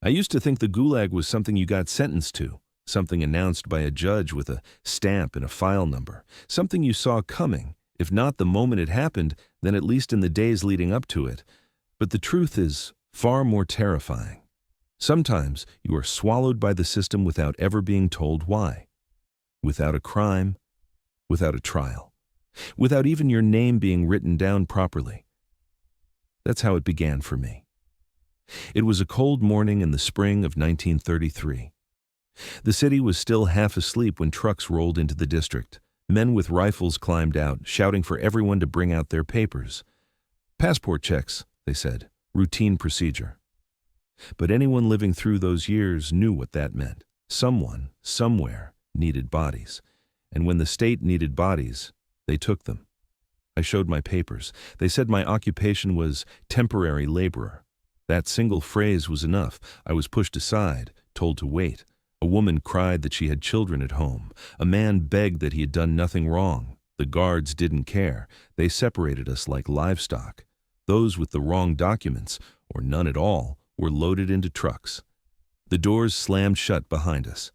I used to think the Gulag was something you got sentenced to, something announced by a judge with a stamp and a file number, something you saw coming, if not the moment it happened, then at least in the days leading up to it. But the truth is far more terrifying. Sometimes you are swallowed by the system without ever being told why. Without a crime, without a trial, without even your name being written down properly. That's how it began for me. It was a cold morning in the spring of 1933. The city was still half asleep when trucks rolled into the district. Men with rifles climbed out, shouting for everyone to bring out their papers. Passport checks, they said, routine procedure. But anyone living through those years knew what that meant. Someone, somewhere, needed bodies. And when the state needed bodies, they took them. I showed my papers. They said my occupation was temporary laborer. That single phrase was enough. I was pushed aside, told to wait. A woman cried that she had children at home. A man begged that he had done nothing wrong. The guards didn't care. They separated us like livestock. Those with the wrong documents, or none at all, were loaded into trucks. The doors slammed shut behind us.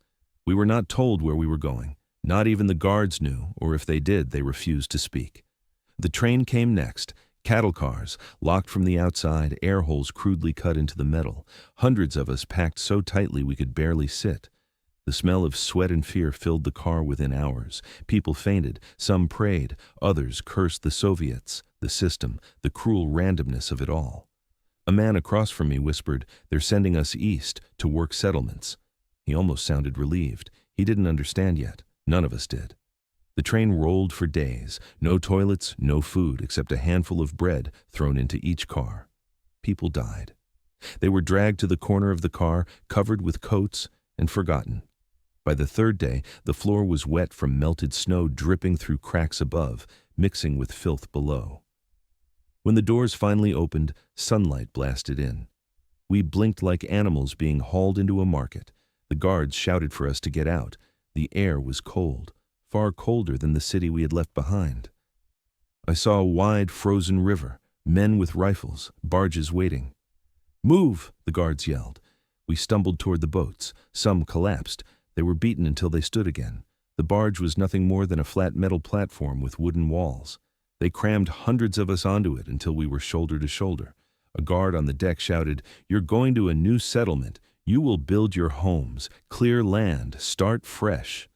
We were not told where we were going. Not even the guards knew, or if they did, they refused to speak. The train came next. Cattle cars, locked from the outside, air holes crudely cut into the metal. Hundreds of us packed so tightly we could barely sit. The smell of sweat and fear filled the car within hours. People fainted, some prayed, others cursed the Soviets, the system, the cruel randomness of it all. A man across from me whispered, "They're sending us east to work settlements." He almost sounded relieved. He didn't understand yet. None of us did. The train rolled for days. No toilets, no food, except a handful of bread thrown into each car. People died. They were dragged to the corner of the car, covered with coats, and forgotten. By the third day, the floor was wet from melted snow dripping through cracks above, mixing with filth below. When the doors finally opened, sunlight blasted in. We blinked like animals being hauled into a market. The guards shouted for us to get out. The air was cold. Far colder than the city we had left behind. I saw a wide, frozen river, men with rifles, barges waiting. "Move!" the guards yelled. We stumbled toward the boats. Some collapsed. They were beaten until they stood again. The barge was nothing more than a flat metal platform with wooden walls. They crammed hundreds of us onto it until we were shoulder to shoulder. A guard on the deck shouted, "You're going to a new settlement. You will build your homes, clear land, start fresh."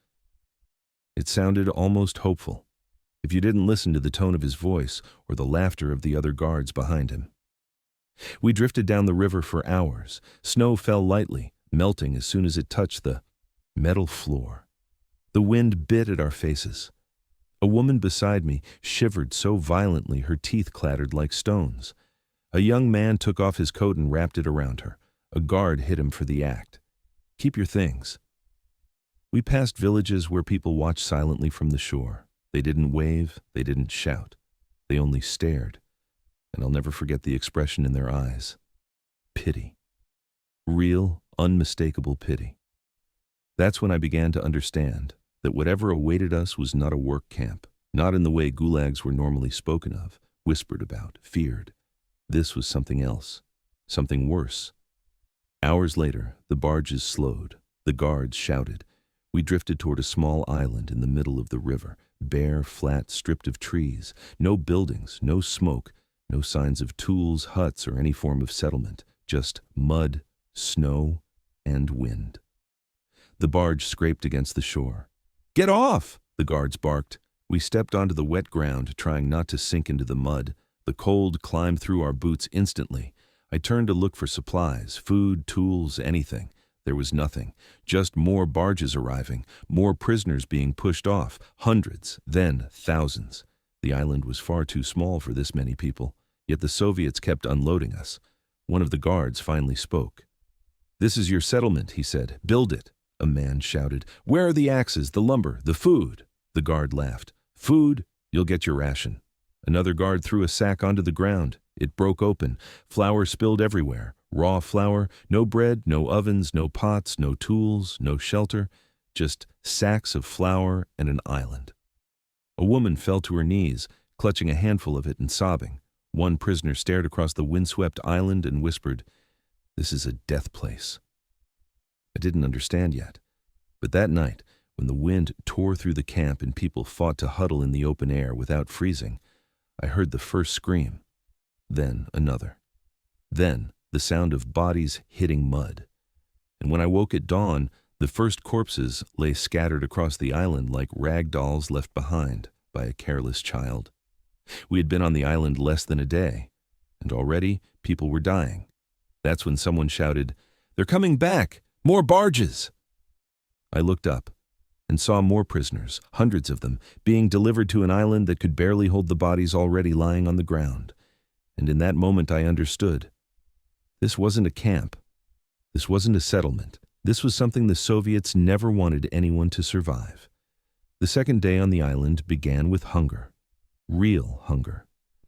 It sounded almost hopeful, if you didn't listen to the tone of his voice or the laughter of the other guards behind him. We drifted down the river for hours. Snow fell lightly, melting as soon as it touched the metal floor. The wind bit at our faces. A woman beside me shivered so violently her teeth clattered like stones. A young man took off his coat and wrapped it around her. A guard hit him for the act. "Keep your things." We passed villages where people watched silently from the shore. They didn't wave, they didn't shout. They only stared. And I'll never forget the expression in their eyes. Pity. Real, unmistakable pity. That's when I began to understand that whatever awaited us was not a work camp, not in the way gulags were normally spoken of, whispered about, feared. This was something else, something worse. Hours later, the barges slowed. The guards shouted. We drifted toward a small island in the middle of the river, bare, flat, stripped of trees. No buildings, no smoke, no signs of tools, huts, or any form of settlement. Just mud, snow, and wind. The barge scraped against the shore. "Get off!" the guards barked. We stepped onto the wet ground, trying not to sink into the mud. The cold climbed through our boots instantly. I turned to look for supplies, food, tools, anything. There was nothing, just more barges arriving, more prisoners being pushed off, hundreds, then thousands. The island was far too small for this many people, yet the Soviets kept unloading us. One of the guards finally spoke. "This is your settlement," he said. "Build it." A man shouted. "Where are the axes, the lumber, the food?" The guard laughed. "Food? You'll get your ration." Another guard threw a sack onto the ground. It broke open. Flour spilled everywhere. Raw flour, no bread, no ovens, no pots, no tools, no shelter, just sacks of flour and an island. A woman fell to her knees, clutching a handful of it and sobbing. One prisoner stared across the windswept island and whispered, This is a death place. I didn't understand yet, but that night, when the wind tore through the camp and people fought to huddle in the open air without freezing, I heard the first scream, then another. Then the sound of bodies hitting mud. And when I woke at dawn, the first corpses lay scattered across the island like rag dolls left behind by a careless child. We had been on the island less than a day, and already people were dying. That's when someone shouted, "They're coming back! More barges!" I looked up and saw more prisoners, hundreds of them, being delivered to an island that could barely hold the bodies already lying on the ground. And in that moment I understood. This wasn't a camp. This wasn't a settlement. This was something the Soviets never wanted anyone to survive. The second day on the island began with hunger. Real hunger.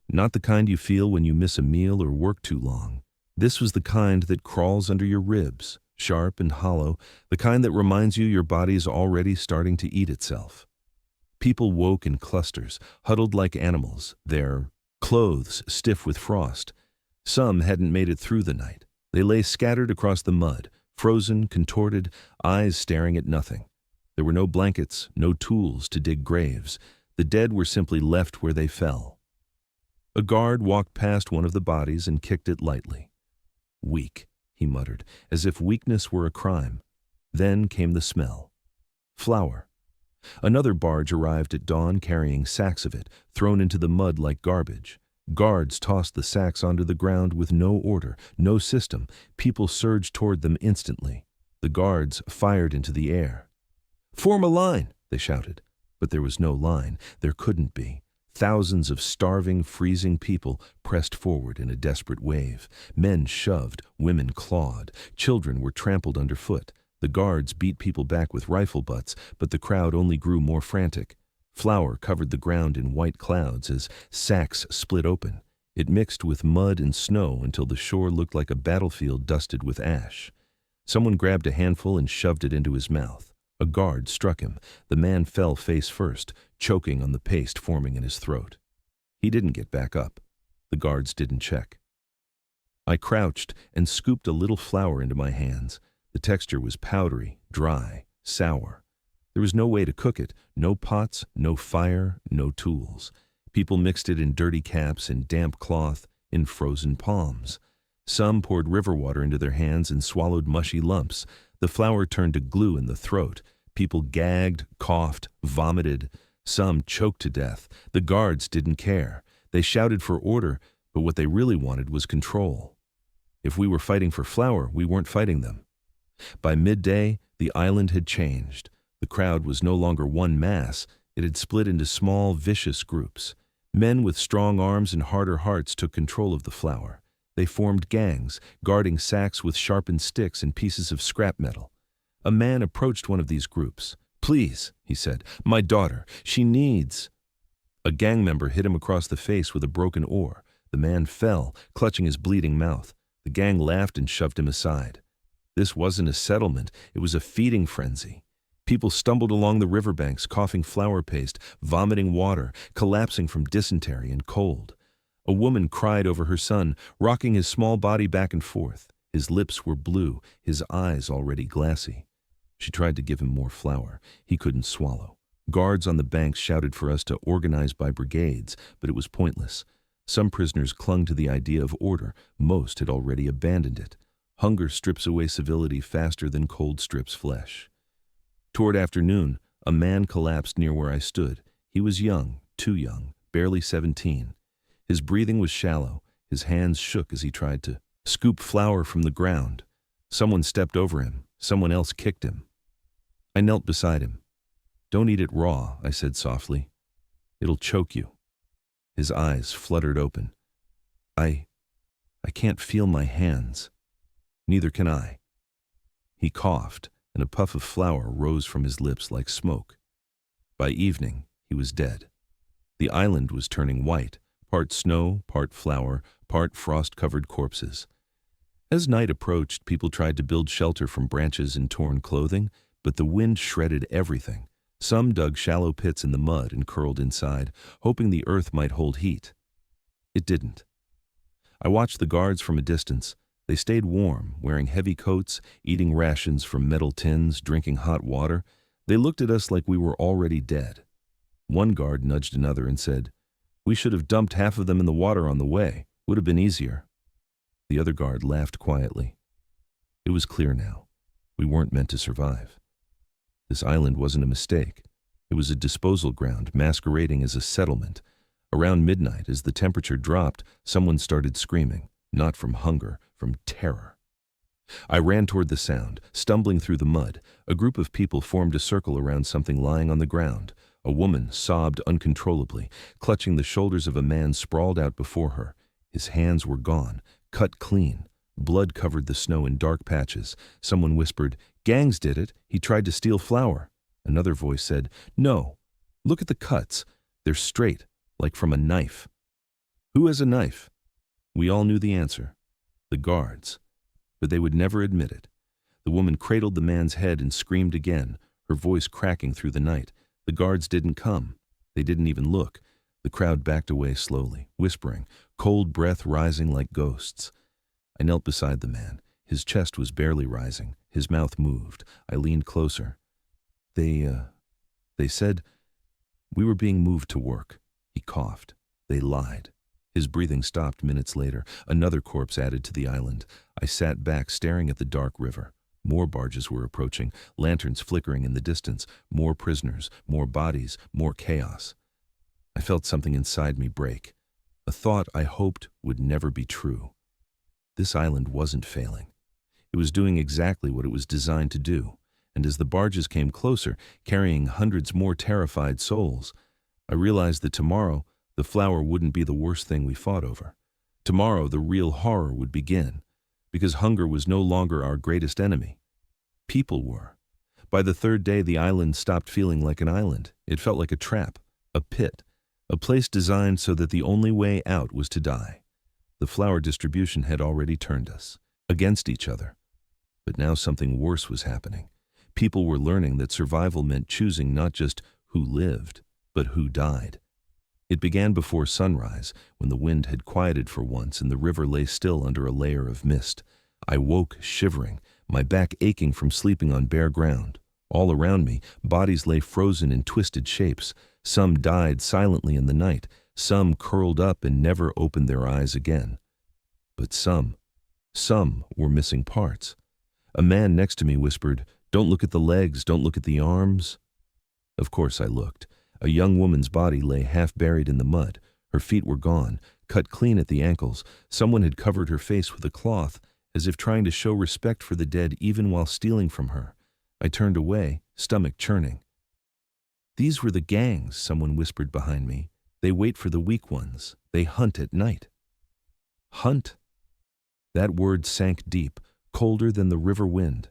Not the kind you feel when you miss a meal or work too long. This was the kind that crawls under your ribs, sharp and hollow, the kind that reminds you your body's already starting to eat itself. People woke in clusters, huddled like animals, their clothes stiff with frost. Some hadn't made it through the night. They lay scattered across the mud, frozen, contorted, eyes staring at nothing. There were no blankets, no tools to dig graves. The dead were simply left where they fell. A guard walked past one of the bodies and kicked it lightly. "Weak," he muttered, as if weakness were a crime. Then came the smell. Flour. Another barge arrived at dawn carrying sacks of it, thrown into the mud like garbage. Guards tossed the sacks onto the ground with no order, no system. People surged toward them instantly. The guards fired into the air. "Form a line," they shouted. But there was no line. There couldn't be. Thousands of starving, freezing people pressed forward in a desperate wave. Men shoved, women clawed, children were trampled underfoot. The guards beat people back with rifle butts, but the crowd only grew more frantic. Flour covered the ground in white clouds as sacks split open. It mixed with mud and snow until the shore looked like a battlefield dusted with ash. Someone grabbed a handful and shoved it into his mouth. A guard struck him. The man fell face first, choking on the paste forming in his throat. He didn't get back up. The guards didn't check. I crouched and scooped a little flour into my hands. The texture was powdery, dry, sour. There was no way to cook it, no pots, no fire, no tools. People mixed it in dirty caps, in damp cloth, in frozen palms. Some poured river water into their hands and swallowed mushy lumps. The flour turned to glue in the throat. People gagged, coughed, vomited. Some choked to death. The guards didn't care. They shouted for order, but what they really wanted was control. If we were fighting for flour, we weren't fighting them. By midday, the island had changed. The crowd was no longer one mass. It had split into small, vicious groups. Men with strong arms and harder hearts took control of the flour. They formed gangs, guarding sacks with sharpened sticks and pieces of scrap metal. A man approached one of these groups. "Please," he said, "my daughter, she needs—" A gang member hit him across the face with a broken oar. The man fell, clutching his bleeding mouth. The gang laughed and shoved him aside. This wasn't a settlement, it was a feeding frenzy. People stumbled along the riverbanks, coughing flour paste, vomiting water, collapsing from dysentery and cold. A woman cried over her son, rocking his small body back and forth. His lips were blue, his eyes already glassy. She tried to give him more flour. He couldn't swallow. Guards on the banks shouted for us to organize by brigades, but it was pointless. Some prisoners clung to the idea of order. Most had already abandoned it. Hunger strips away civility faster than cold strips flesh. Toward afternoon, a man collapsed near where I stood. He was young, too young, barely 17. His breathing was shallow. His hands shook as he tried to scoop flour from the ground. Someone stepped over him. Someone else kicked him. I knelt beside him. "Don't eat it raw," I said softly. "It'll choke you." His eyes fluttered open. I can't feel my hands." "Neither can I." He coughed, and a puff of flour rose from his lips like smoke. By evening, he was dead. The island was turning white, part snow, part flour, part frost-covered corpses. As night approached, people tried to build shelter from branches and torn clothing, but the wind shredded everything. Some dug shallow pits in the mud and curled inside, hoping the earth might hold heat. It didn't. I watched the guards from a distance. They stayed warm, wearing heavy coats, eating rations from metal tins, drinking hot water. They looked at us like we were already dead. One guard nudged another and said, "We should have dumped half of them in the water on the way. Would have been easier." The other guard laughed quietly. It was clear now. We weren't meant to survive. This island wasn't a mistake. It was a disposal ground masquerading as a settlement. Around midnight, as the temperature dropped, someone started screaming, not from hunger, from terror. I ran toward the sound, stumbling through the mud. A group of people formed a circle around something lying on the ground. A woman sobbed uncontrollably, clutching the shoulders of a man sprawled out before her. His hands were gone, cut clean. Blood covered the snow in dark patches. Someone whispered, "Gangs did it. He tried to steal flour." Another voice said, "No. Look at the cuts. They're straight, like from a knife." Who has a knife? We all knew the answer. The guards. But they would never admit it. The woman cradled the man's head and screamed again, her voice cracking through the night. The guards didn't come. They didn't even look. The crowd backed away slowly, whispering, cold breath rising like ghosts. I knelt beside the man. His chest was barely rising. His mouth moved. I leaned closer. They said we were being moved to work. He coughed. They lied. His breathing stopped minutes later. Another corpse added to the island. I sat back, staring at the dark river. More barges were approaching, lanterns flickering in the distance. More prisoners, more bodies, more chaos. I felt something inside me break. A thought I hoped would never be true. This island wasn't failing. It was doing exactly what it was designed to do. And as the barges came closer, carrying hundreds more terrified souls, I realized that tomorrow, the flour wouldn't be the worst thing we fought over. Tomorrow, the real horror would begin, because hunger was no longer our greatest enemy. People were. By the third day, the island stopped feeling like an island. It felt like a trap, a pit, a place designed so that the only way out was to die. The flour distribution had already turned us against each other. But now something worse was happening. People were learning that survival meant choosing not just who lived, but who died. It began before sunrise, when the wind had quieted for once and the river lay still under a layer of mist. I woke shivering, my back aching from sleeping on bare ground. All around me, bodies lay frozen in twisted shapes. Some died silently in the night. Some curled up and never opened their eyes again. But some were missing parts. A man next to me whispered, "Don't look at the legs, don't look at the arms." Of course I looked. A young woman's body lay half buried in the mud. Her feet were gone, cut clean at the ankles. Someone had covered her face with a cloth, as if trying to show respect for the dead even while stealing from her. I turned away, stomach churning. "These were the gangs," someone whispered behind me. "They wait for the weak ones. They hunt at night." Hunt? That word sank deep, colder than the river wind.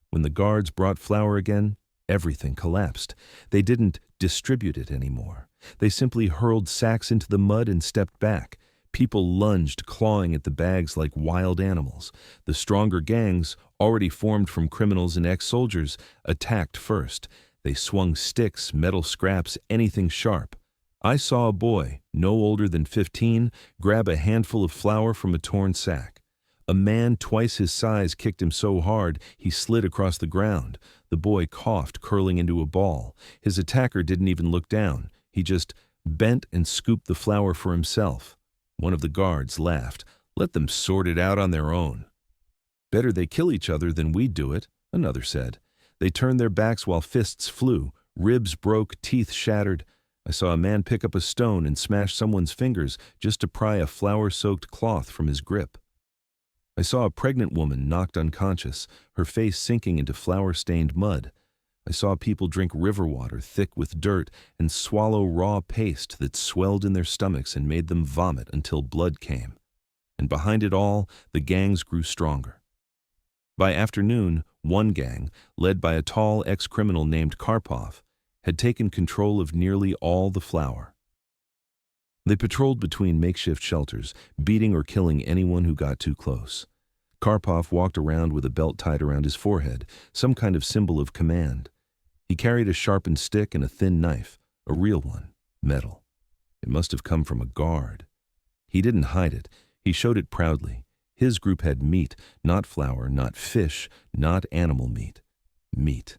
When the guards brought flour again, everything collapsed. They didn't distribute it anymore. They simply hurled sacks into the mud and stepped back. People lunged, clawing at the bags like wild animals. The stronger gangs, already formed from criminals and ex-soldiers, attacked first. They swung sticks, metal scraps, anything sharp. I saw a boy, no older than 15, grab a handful of flour from a torn sack. A man twice his size kicked him so hard he slid across the ground. The boy coughed, curling into a ball. His attacker didn't even look down. He just bent and scooped the flour for himself. One of the guards laughed. "Let them sort it out on their own." "Better they kill each other than we do it," another said. They turned their backs while fists flew. Ribs broke, teeth shattered. I saw a man pick up a stone and smash someone's fingers just to pry a flour-soaked cloth from his grip. I saw a pregnant woman knocked unconscious, her face sinking into flour-stained mud. I saw people drink river water thick with dirt and swallow raw paste that swelled in their stomachs and made them vomit until blood came. And behind it all, the gangs grew stronger. By afternoon, one gang, led by a tall ex-criminal named Karpov, had taken control of nearly all the flour. They patrolled between makeshift shelters, beating or killing anyone who got too close. Karpov walked around with a belt tied around his forehead, some kind of symbol of command. He carried a sharpened stick and a thin knife, a real one, metal. It must have come from a guard. He didn't hide it. He showed it proudly. His group had meat, not flour, not fish, not animal meat. Meat.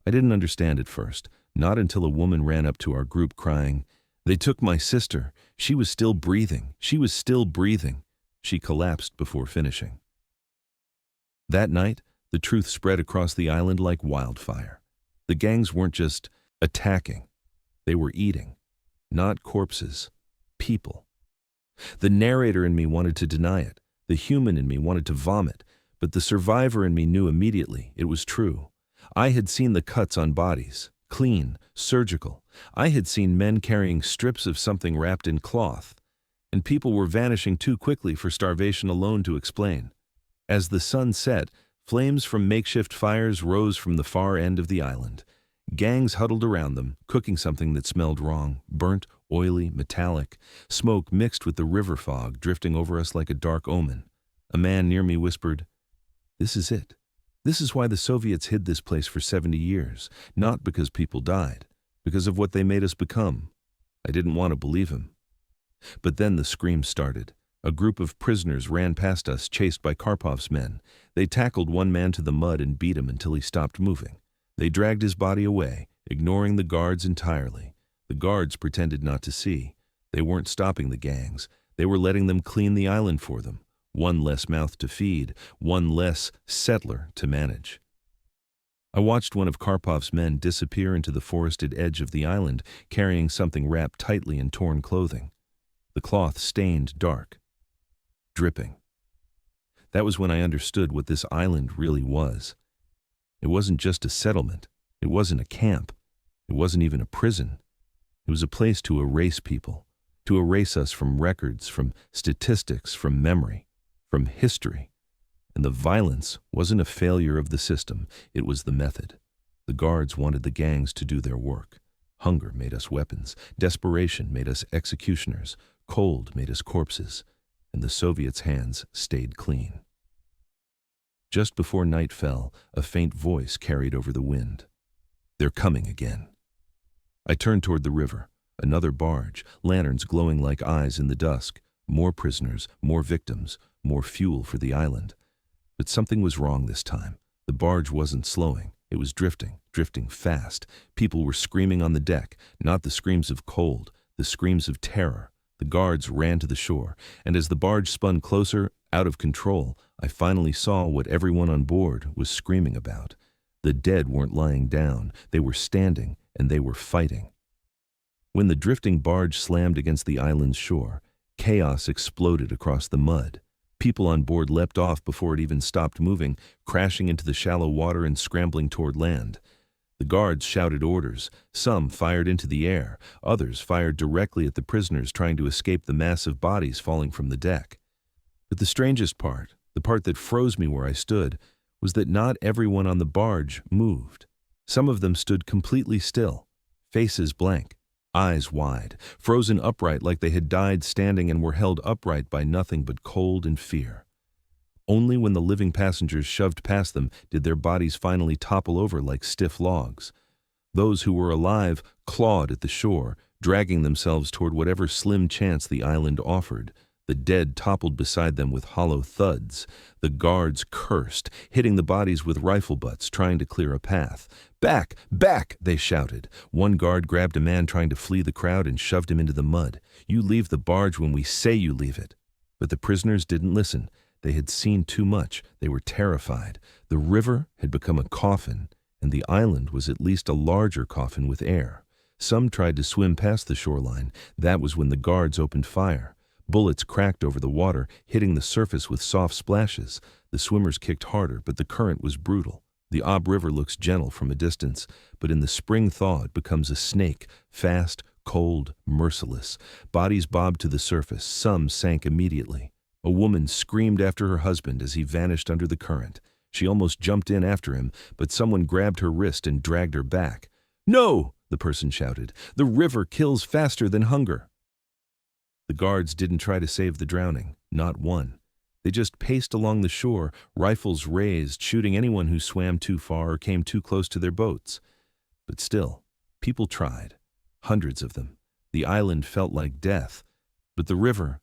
I didn't understand at first, not until a woman ran up to our group crying, "They took my sister. She was still breathing. She was still breathing." She collapsed before finishing. That night, the truth spread across the island like wildfire. The gangs weren't just attacking. They were eating. Not corpses. People. The narrator in me wanted to deny it. The human in me wanted to vomit. But the survivor in me knew immediately it was true. I had seen the cuts on bodies. Clean, surgical. I had seen men carrying strips of something wrapped in cloth. And people were vanishing too quickly for starvation alone to explain. As the sun set, flames from makeshift fires rose from the far end of the island. Gangs huddled around them, cooking something that smelled wrong, burnt, oily, metallic. Smoke mixed with the river fog drifting over us like a dark omen. A man near me whispered, "This is it. This is why the Soviets hid this place for 70 years, not because people died, because of what they made us become." I didn't want to believe him. But then the screams started. A group of prisoners ran past us, chased by Karpov's men. They tackled one man to the mud and beat him until he stopped moving. They dragged his body away, ignoring the guards entirely. The guards pretended not to see. They weren't stopping the gangs. They were letting them clean the island for them. One less mouth to feed, one less settler to manage. I watched one of Karpov's men disappear into the forested edge of the island, carrying something wrapped tightly in torn clothing. The cloth stained dark, dripping. That was when I understood what this island really was. It wasn't just a settlement. It wasn't a camp. It wasn't even a prison. It was a place to erase people, to erase us from records, from statistics, from memory, from history. And the violence wasn't a failure of the system. It was the method. The guards wanted the gangs to do their work. Hunger made us weapons. Desperation made us executioners. Cold made us corpses. And the Soviets' hands stayed clean. Just before night fell, a faint voice carried over the wind. "They're coming again." I turned toward the river. Another barge, lanterns glowing like eyes in the dusk. More prisoners, more victims, more fuel for the island. But something was wrong this time. The barge wasn't slowing. It was drifting, drifting fast. People were screaming on the deck, not the screams of cold, the screams of terror. The guards ran to the shore, and as the barge spun closer, out of control, I finally saw what everyone on board was screaming about. The dead weren't lying down. They were standing, and they were fighting. When the drifting barge slammed against the island's shore, chaos exploded across the mud. People on board leapt off before it even stopped moving, crashing into the shallow water and scrambling toward land. The guards shouted orders. Some fired into the air. Others fired directly at the prisoners trying to escape the massive bodies falling from the deck. But the strangest part, the part that froze me where I stood, was that not everyone on the barge moved. Some of them stood completely still, faces blank, eyes wide, frozen upright like they had died standing and were held upright by nothing but cold and fear. Only when the living passengers shoved past them did their bodies finally topple over like stiff logs. Those who were alive clawed at the shore, dragging themselves toward whatever slim chance the island offered. The dead toppled beside them with hollow thuds. The guards cursed, hitting the bodies with rifle butts, trying to clear a path. "Back! Back!" they shouted. One guard grabbed a man trying to flee the crowd and shoved him into the mud. "You leave the barge when we say you leave it." But the prisoners didn't listen. They had seen too much. They were terrified. The river had become a coffin, and the island was at least a larger coffin with air. Some tried to swim past the shoreline. That was when the guards opened fire. Bullets cracked over the water, hitting the surface with soft splashes. The swimmers kicked harder, but the current was brutal. The Ob River looks gentle from a distance, but in the spring thaw it becomes a snake, fast, cold, merciless. Bodies bobbed to the surface. Some sank immediately. A woman screamed after her husband as he vanished under the current. She almost jumped in after him, but someone grabbed her wrist and dragged her back. "No!" the person shouted. "The river kills faster than hunger." The guards didn't try to save the drowning, not one. They just paced along the shore, rifles raised, shooting anyone who swam too far or came too close to their boats. But still, people tried. Hundreds of them. The island felt like death. But the river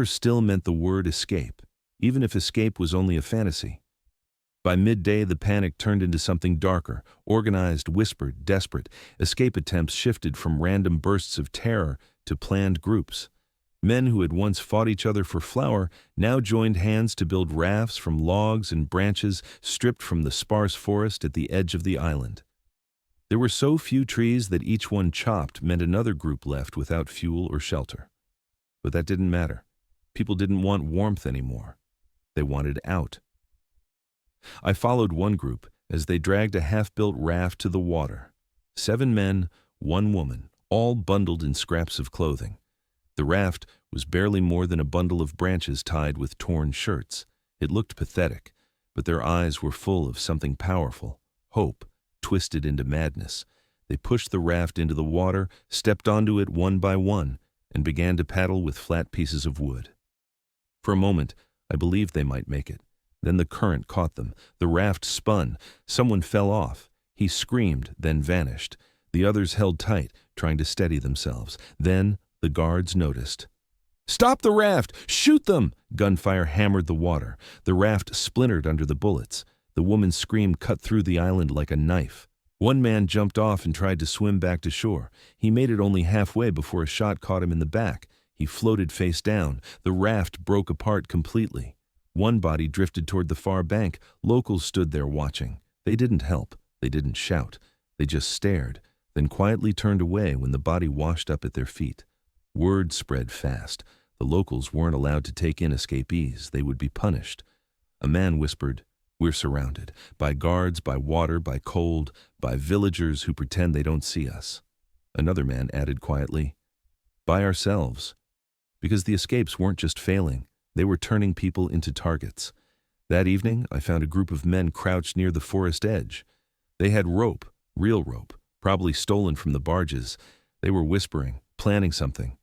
still meant the word escape. even if escape was only a fantasy. By midday, the panic turned into something darker, organized, whispered, desperate. Escape attempts shifted from random bursts of terror to planned groups. Men who had once fought each other for flour now joined hands to build rafts from logs and branches stripped from the sparse forest at the edge of the island. There were so few trees that each one chopped meant another group left without fuel or shelter. But that didn't matter. People didn't want warmth anymore. They wanted out. I followed one group as they dragged a half-built raft to the water. 7 men, 1 woman, all bundled in scraps of clothing. The raft was barely more than a bundle of branches tied with torn shirts. It looked pathetic, but their eyes were full of something powerful, hope, twisted into madness. They pushed the raft into the water, stepped onto it one by one, and began to paddle with flat pieces of wood. For a moment, I believed they might make it. Then the current caught them. The raft spun. Someone fell off. He screamed, then vanished. The others held tight, trying to steady themselves. Then the guards noticed. "Stop the raft! Shoot them!" Gunfire hammered the water. The raft splintered under the bullets. The woman's scream cut through the island like a knife. One man jumped off and tried to swim back to shore. He made it only halfway before a shot caught him in the back. He floated face down. The raft broke apart completely. One body drifted toward the far bank. Locals stood there watching. They didn't help. They didn't shout. They just stared, then quietly turned away when the body washed up at their feet. Word spread fast. The locals weren't allowed to take in escapees. They would be punished. A man whispered, "We're surrounded. By guards, by water, by cold, by villagers who pretend they don't see us." Another man added quietly, "By ourselves." Because the escapes weren't just failing. They were turning people into targets. That evening, I found a group of men crouched near the forest edge. They had rope, real rope, probably stolen from the barges. They were whispering, planning something.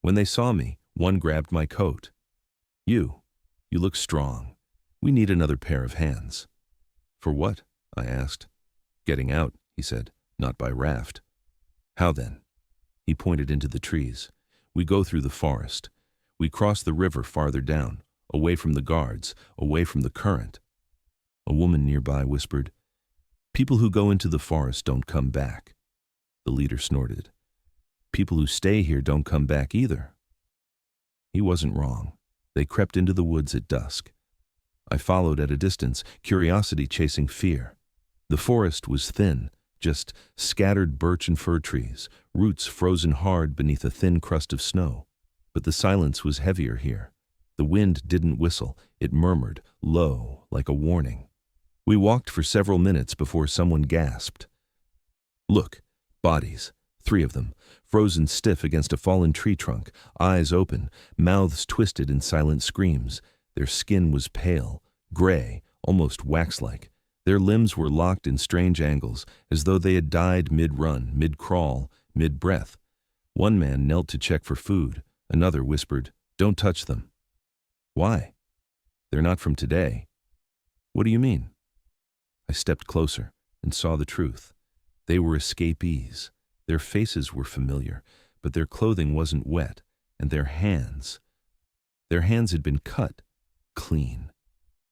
When they saw me, one grabbed my coat. You look strong. We need another pair of hands." "For what?" I asked. "Getting out," he said, "not by raft." "How then?" He pointed into the trees. "We go through the forest. We cross the river farther down, away from the guards, away from the current." A woman nearby whispered, "People who go into the forest don't come back." The leader snorted. "People who stay here don't come back either." He wasn't wrong. They crept into the woods at dusk. I followed at a distance, curiosity chasing fear. The forest was thin, just scattered birch and fir trees, roots frozen hard beneath a thin crust of snow. But the silence was heavier here. The wind didn't whistle. It murmured, low, like a warning. We walked for several minutes before someone gasped. "Look, bodies, 3 of them, frozen stiff against a fallen tree trunk, eyes open, mouths twisted in silent screams. Their skin was pale, gray, almost wax-like. Their limbs were locked in strange angles, as though they had died mid-run, mid-crawl, mid-breath. One man knelt to check for food. Another whispered, 'Don't touch them.' Why? They're not from today." "What do you mean?" I stepped closer and saw the truth. They were escapees. Their faces were familiar, but their clothing wasn't wet, and their hands had been cut, clean,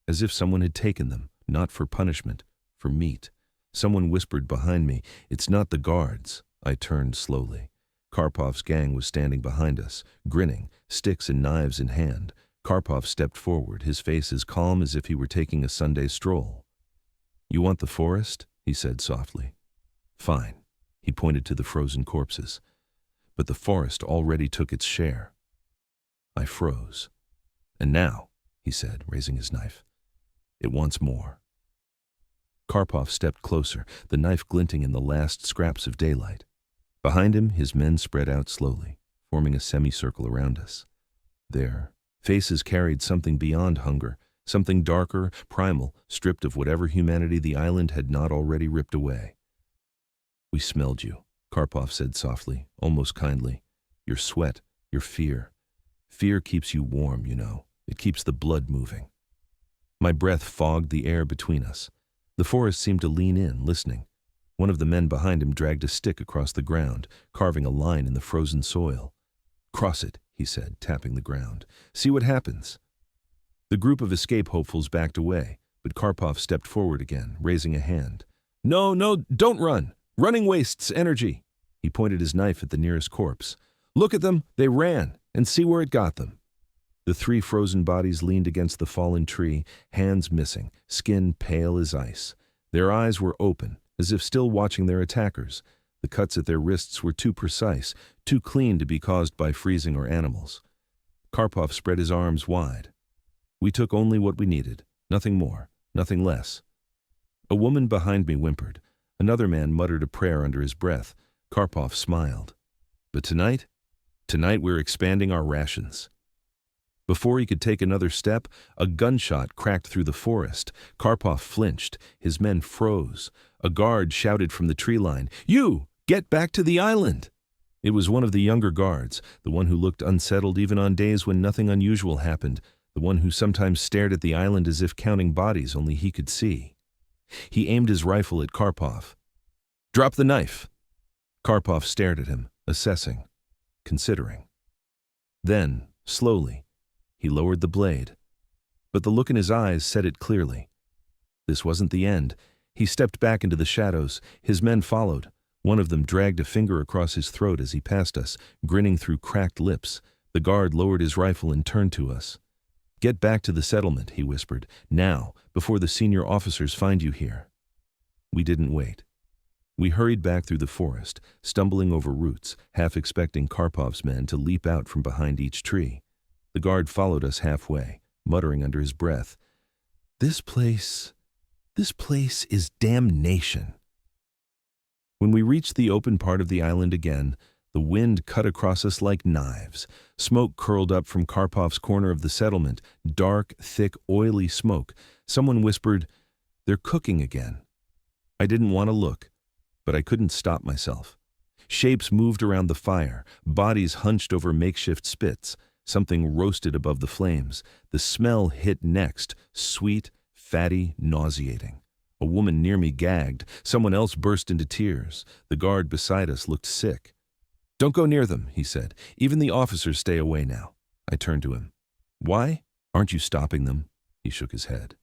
as if someone had taken them, not for punishment, for meat. Someone whispered behind me, "It's not the guards." I turned slowly. Karpov's gang was standing behind us, grinning, sticks and knives in hand. Karpov stepped forward, his face as calm as if he were taking a Sunday stroll. "You want the forest?" he said softly. "Fine." He pointed to the frozen corpses. "But the forest already took its share." I froze. "And now," he said, raising his knife, "it wants more." Karpov stepped closer, the knife glinting in the last scraps of daylight. Behind him, his men spread out slowly, forming a semicircle around us. Their faces carried something beyond hunger, something darker, primal, stripped of whatever humanity the island had not already ripped away. "We smelled you," Karpov said softly, almost kindly. "Your sweat, your fear. Fear keeps you warm, you know. It keeps the blood moving." My breath fogged the air between us. The forest seemed to lean in, listening. One of the men behind him dragged a stick across the ground, carving a line in the frozen soil. "Cross it," he said, tapping the ground. "See what happens." The group of escape hopefuls backed away, but Karpov stepped forward again, raising a hand. No, no, don't run. Running wastes energy. He pointed his knife at the nearest corpse. Look at them, they ran, and see where it got them. The three frozen bodies leaned against the fallen tree, hands missing, skin pale as ice. Their eyes were open, as if still watching their attackers. The cuts at their wrists were too precise, too clean to be caused by freezing or animals. Karpov spread his arms wide. We took only what we needed, nothing more, nothing less. A woman behind me whimpered. Another man muttered a prayer under his breath. Karpov smiled. But tonight we're expanding our rations. Before he could take another step, a gunshot cracked through the forest. Karpov flinched. His men froze. A guard shouted from the tree line, "You! Get back to the island!" It was one of the younger guards, the one who looked unsettled even on days when nothing unusual happened, the one who sometimes stared at the island as if counting bodies only he could see. He aimed his rifle at Karpov. "Drop the knife!" Karpov stared at him, assessing, considering. Then, slowly, he lowered the blade. But the look in his eyes said it clearly. This wasn't the end. He stepped back into the shadows. His men followed. One of them dragged a finger across his throat as he passed us, grinning through cracked lips. The guard lowered his rifle and turned to us. "Get back to the settlement," he whispered, "now, before the senior officers find you here." We didn't wait. We hurried back through the forest, stumbling over roots, half expecting Karpov's men to leap out from behind each tree. The guard followed us halfway, muttering under his breath, This place is damnation." When we reached the open part of the island again, the wind cut across us like knives. Smoke curled up from Karpov's corner of the settlement, dark, thick, oily smoke. Someone whispered, "They're cooking again." I didn't want to look, but I couldn't stop myself. Shapes moved around the fire, bodies hunched over makeshift spits. Something roasted above the flames. The smell hit next, sweet, fatty, nauseating. A woman near me gagged. Someone else burst into tears. The guard beside us looked sick. "Don't go near them," he said. "Even the officers stay away now." I turned to him. "Why? Aren't you stopping them?" He shook his head.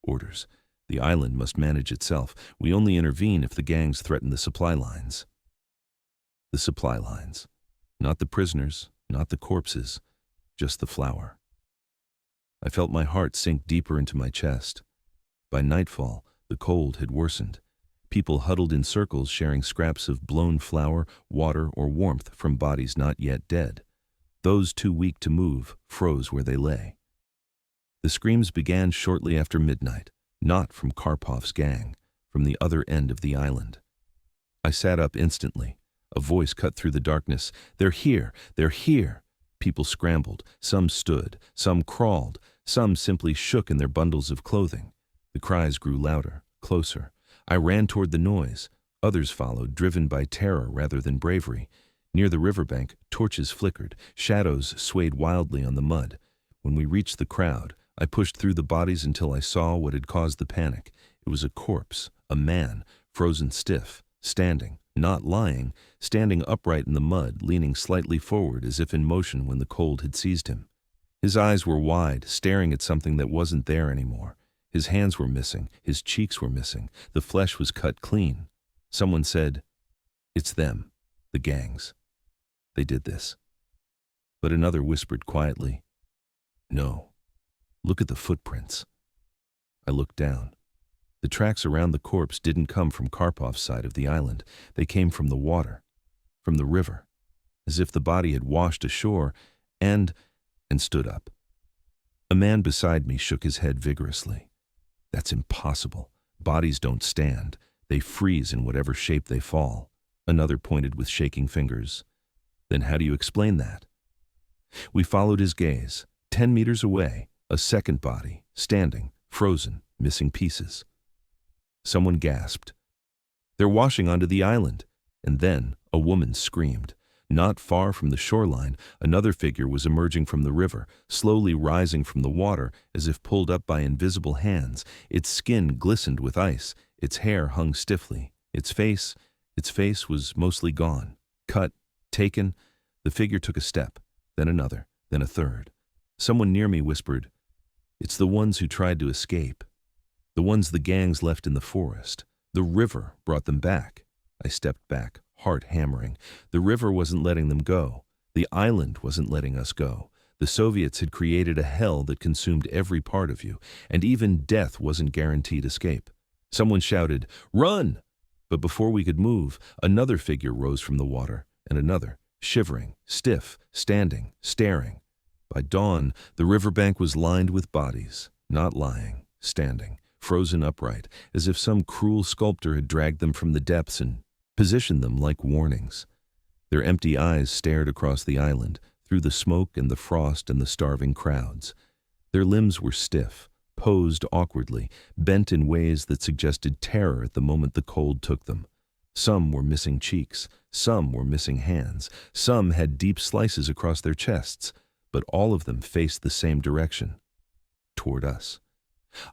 "Orders. The island must manage itself. We only intervene if the gangs threaten the supply lines." The supply lines. Not the prisoners, not the corpses, just the flour. I felt my heart sink deeper into my chest. By nightfall, the cold had worsened. People huddled in circles sharing scraps of blown flour, water, or warmth from bodies not yet dead. Those too weak to move froze where they lay. The screams began shortly after midnight, not from Karpov's gang, from the other end of the island. I sat up instantly. A voice cut through the darkness. "They're here! They're here!" People scrambled. Some stood. Some crawled. Some simply shook in their bundles of clothing. The cries grew louder, closer. I ran toward the noise. Others followed, driven by terror rather than bravery. Near the riverbank, torches flickered. Shadows swayed wildly on the mud. When we reached the crowd, I pushed through the bodies until I saw what had caused the panic. It was a corpse, a man, frozen stiff, standing, not lying, standing upright in the mud, leaning slightly forward as if in motion when the cold had seized him. His eyes were wide, staring at something that wasn't there anymore. His hands were missing, his cheeks were missing, the flesh was cut clean. Someone said, "It's them, the gangs. They did this." But another whispered quietly, "No, look at the footprints." I looked down. The tracks around the corpse didn't come from Karpov's side of the island. They came from the water, from the river, as if the body had washed ashore and stood up. A man beside me shook his head vigorously. "That's impossible. Bodies don't stand. They freeze in whatever shape they fall." Another pointed with shaking fingers. "Then how do you explain that?" We followed his gaze. 10 meters away, a second body, standing, frozen, missing pieces. Someone gasped. "They're washing onto the island." And then a woman screamed. Not far from the shoreline, another figure was emerging from the river, slowly rising from the water as if pulled up by invisible hands. Its skin glistened with ice. Its hair hung stiffly. Its face was mostly gone. Cut, taken. The figure took a step, then another, then a third. Someone near me whispered, It's the ones who tried to escape. The ones the gangs left in the forest. The river brought them back. I stepped back, heart hammering. The river wasn't letting them go. The island wasn't letting us go. The Soviets had created a hell that consumed every part of you, and even death wasn't guaranteed escape. Someone shouted, "Run!" But before we could move, another figure rose from the water, and another, shivering, stiff, standing, staring. By dawn, the riverbank was lined with bodies, not lying, standing, frozen upright, as if some cruel sculptor had dragged them from the depths and positioned them like warnings. Their empty eyes stared across the island, through the smoke and the frost and the starving crowds. Their limbs were stiff, posed awkwardly, bent in ways that suggested terror at the moment the cold took them. Some were missing cheeks, some were missing hands, some had deep slices across their chests, but all of them faced the same direction, toward us.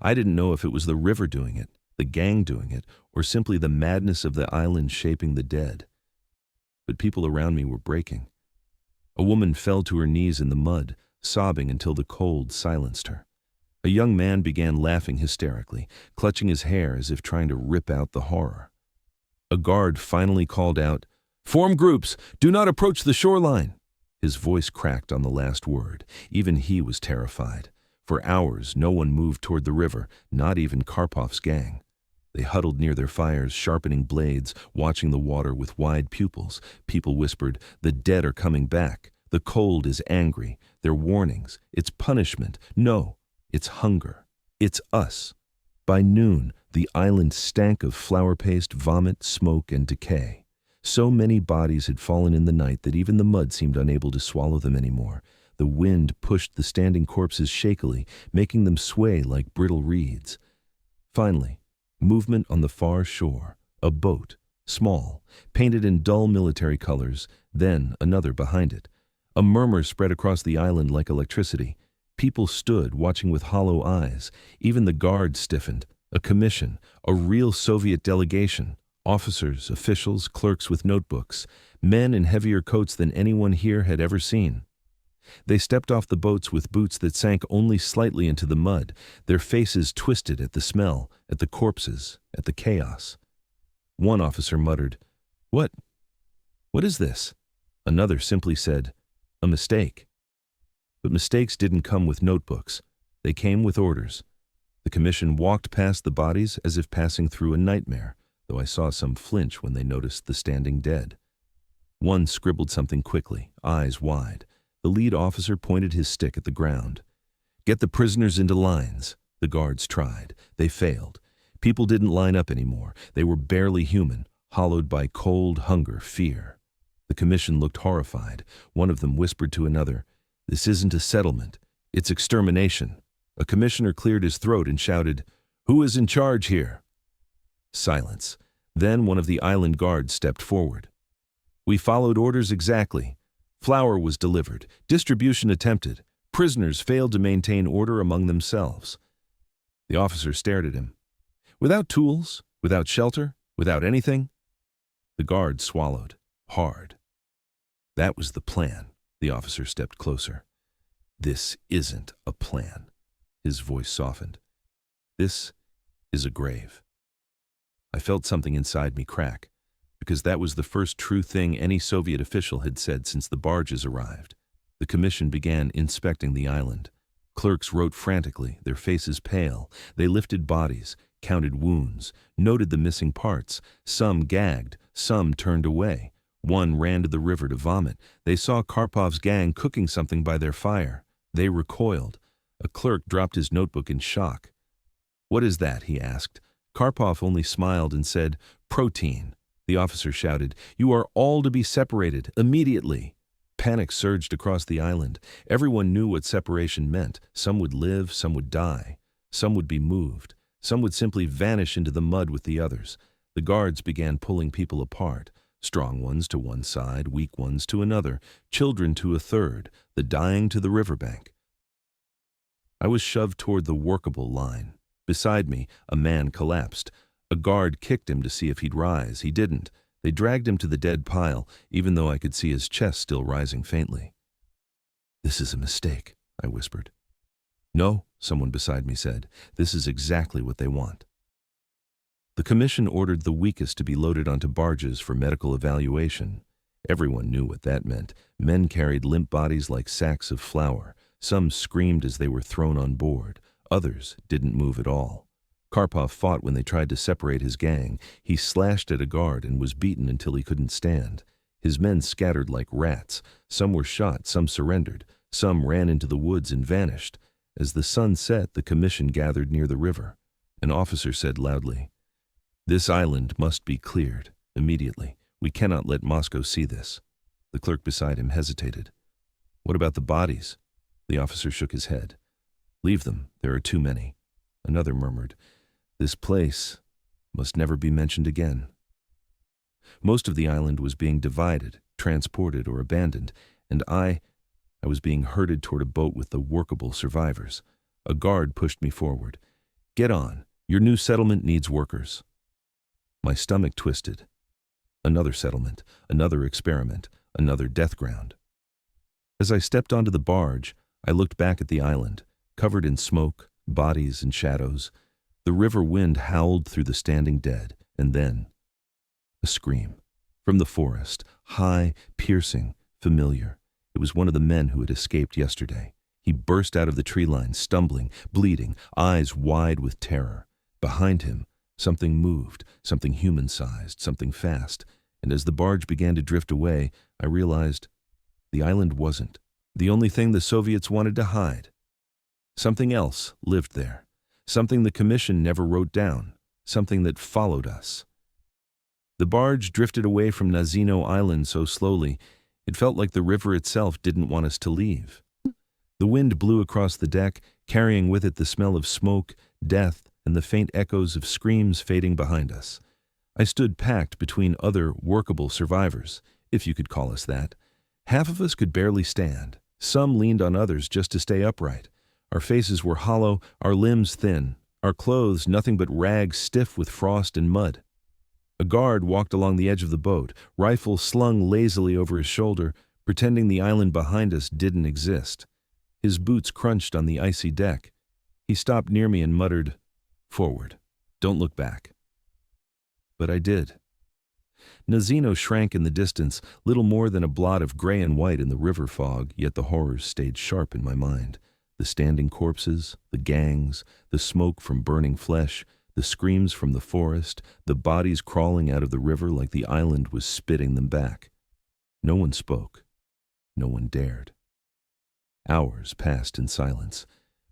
I didn't know if it was the river doing it, the gang doing it, or simply the madness of the island shaping the dead. But people around me were breaking. A woman fell to her knees in the mud, sobbing until the cold silenced her. A young man began laughing hysterically, clutching his hair as if trying to rip out the horror. A guard finally called out, "Form groups! Do not approach the shoreline!" His voice cracked on the last word. Even he was terrified. For hours, no one moved toward the river, not even Karpov's gang. They huddled near their fires, sharpening blades, watching the water with wide pupils. People whispered, "The dead are coming back. The cold is angry. They're warnings. It's punishment. No, it's hunger. It's us." By noon, the island stank of flour paste, vomit, smoke, and decay. So many bodies had fallen in the night that even the mud seemed unable to swallow them anymore. The wind pushed the standing corpses shakily, making them sway like brittle reeds. Finally, movement on the far shore. A boat, small, painted in dull military colors, then another behind it. A murmur spread across the island like electricity. People stood, watching with hollow eyes. Even the guards stiffened. A commission, a real Soviet delegation. Officers, officials, clerks with notebooks. Men in heavier coats than anyone here had ever seen. They stepped off the boats with boots that sank only slightly into the mud, their faces twisted at the smell, at the corpses, at the chaos. One officer muttered, What is this?" Another simply said, "A mistake." But mistakes didn't come with notebooks. They came with orders. The commission walked past the bodies as if passing through a nightmare, though I saw some flinch when they noticed the standing dead. One scribbled something quickly, eyes wide. The lead officer pointed his stick at the ground. "Get the prisoners into lines." The guards tried. They failed. People didn't line up anymore. They were barely human, hollowed by cold, hunger, fear. The commission looked horrified. One of them whispered to another, "This isn't a settlement. It's extermination." A commissioner cleared his throat and shouted, "Who is in charge here?" Silence. Then one of the island guards stepped forward. "We followed orders exactly. Flour was delivered. Distribution attempted. Prisoners failed to maintain order among themselves." The officer stared at him. "Without tools, without shelter, without anything?" The guard swallowed, hard. "That was the plan." The officer stepped closer. "This isn't a plan." His voice softened. "This is a grave." I felt something inside me crack, because that was the first true thing any Soviet official had said since the barges arrived. The commission began inspecting the island. Clerks wrote frantically, their faces pale. They lifted bodies, counted wounds, noted the missing parts. Some gagged, some turned away. One ran to the river to vomit. They saw Karpov's gang cooking something by their fire. They recoiled. A clerk dropped his notebook in shock. "What is that?" he asked. Karpov only smiled and said, "Protein." The officer shouted, "You are all to be separated, immediately." Panic surged across the island. Everyone knew what separation meant. Some would live, some would die. Some would be moved. Some would simply vanish into the mud with the others. The guards began pulling people apart. Strong ones to one side, weak ones to another, children to a third, the dying to the riverbank. I was shoved toward the workable line. Beside me, a man collapsed. A guard kicked him to see if he'd rise. He didn't. They dragged him to the dead pile, even though I could see his chest still rising faintly. "This is a mistake," I whispered. No, someone beside me said. This is exactly what they want. The commission ordered the weakest to be loaded onto barges for medical evaluation. Everyone knew what that meant. Men carried limp bodies like sacks of flour. Some screamed as they were thrown on board. Others didn't move at all. Karpov fought when they tried to separate his gang. He slashed at a guard and was beaten until he couldn't stand. His men scattered like rats. Some were shot, some surrendered. Some ran into the woods and vanished. As the sun set, the commission gathered near the river. An officer said loudly, "This island must be cleared, immediately. We cannot let Moscow see this." The clerk beside him hesitated. "What about the bodies?" The officer shook his head. "Leave them, there are too many." Another murmured, "This place must never be mentioned again." Most of the island was being divided, transported, or abandoned, and I was being herded toward a boat with the workable survivors. A guard pushed me forward. "Get on. Your new settlement needs workers." My stomach twisted. Another settlement, another experiment, another death ground. As I stepped onto the barge, I looked back at the island, covered in smoke, bodies, and shadows. The river wind howled through the standing dead, and then a scream. From the forest, high, piercing, familiar. It was one of the men who had escaped yesterday. He burst out of the tree line, stumbling, bleeding, eyes wide with terror. Behind him, something moved, something human-sized, something fast, and as the barge began to drift away, I realized the island wasn't the only thing the Soviets wanted to hide. Something else lived there, something the commission never wrote down, something that followed us. The barge drifted away from Nazino Island so slowly, it felt like the river itself didn't want us to leave. The wind blew across the deck, carrying with it the smell of smoke, death, and the faint echoes of screams fading behind us. I stood packed between other workable survivors, if you could call us that. Half of us could barely stand. Some leaned on others just to stay upright. Our faces were hollow, our limbs thin, our clothes nothing but rags stiff with frost and mud. A guard walked along the edge of the boat, rifle slung lazily over his shoulder, pretending the island behind us didn't exist. His boots crunched on the icy deck. He stopped near me and muttered, "Forward. Don't look back." But I did. Nazino shrank in the distance, little more than a blot of gray and white in the river fog, yet the horrors stayed sharp in my mind. The standing corpses, the gangs, the smoke from burning flesh, the screams from the forest, the bodies crawling out of the river like the island was spitting them back. No one spoke. No one dared. Hours passed in silence.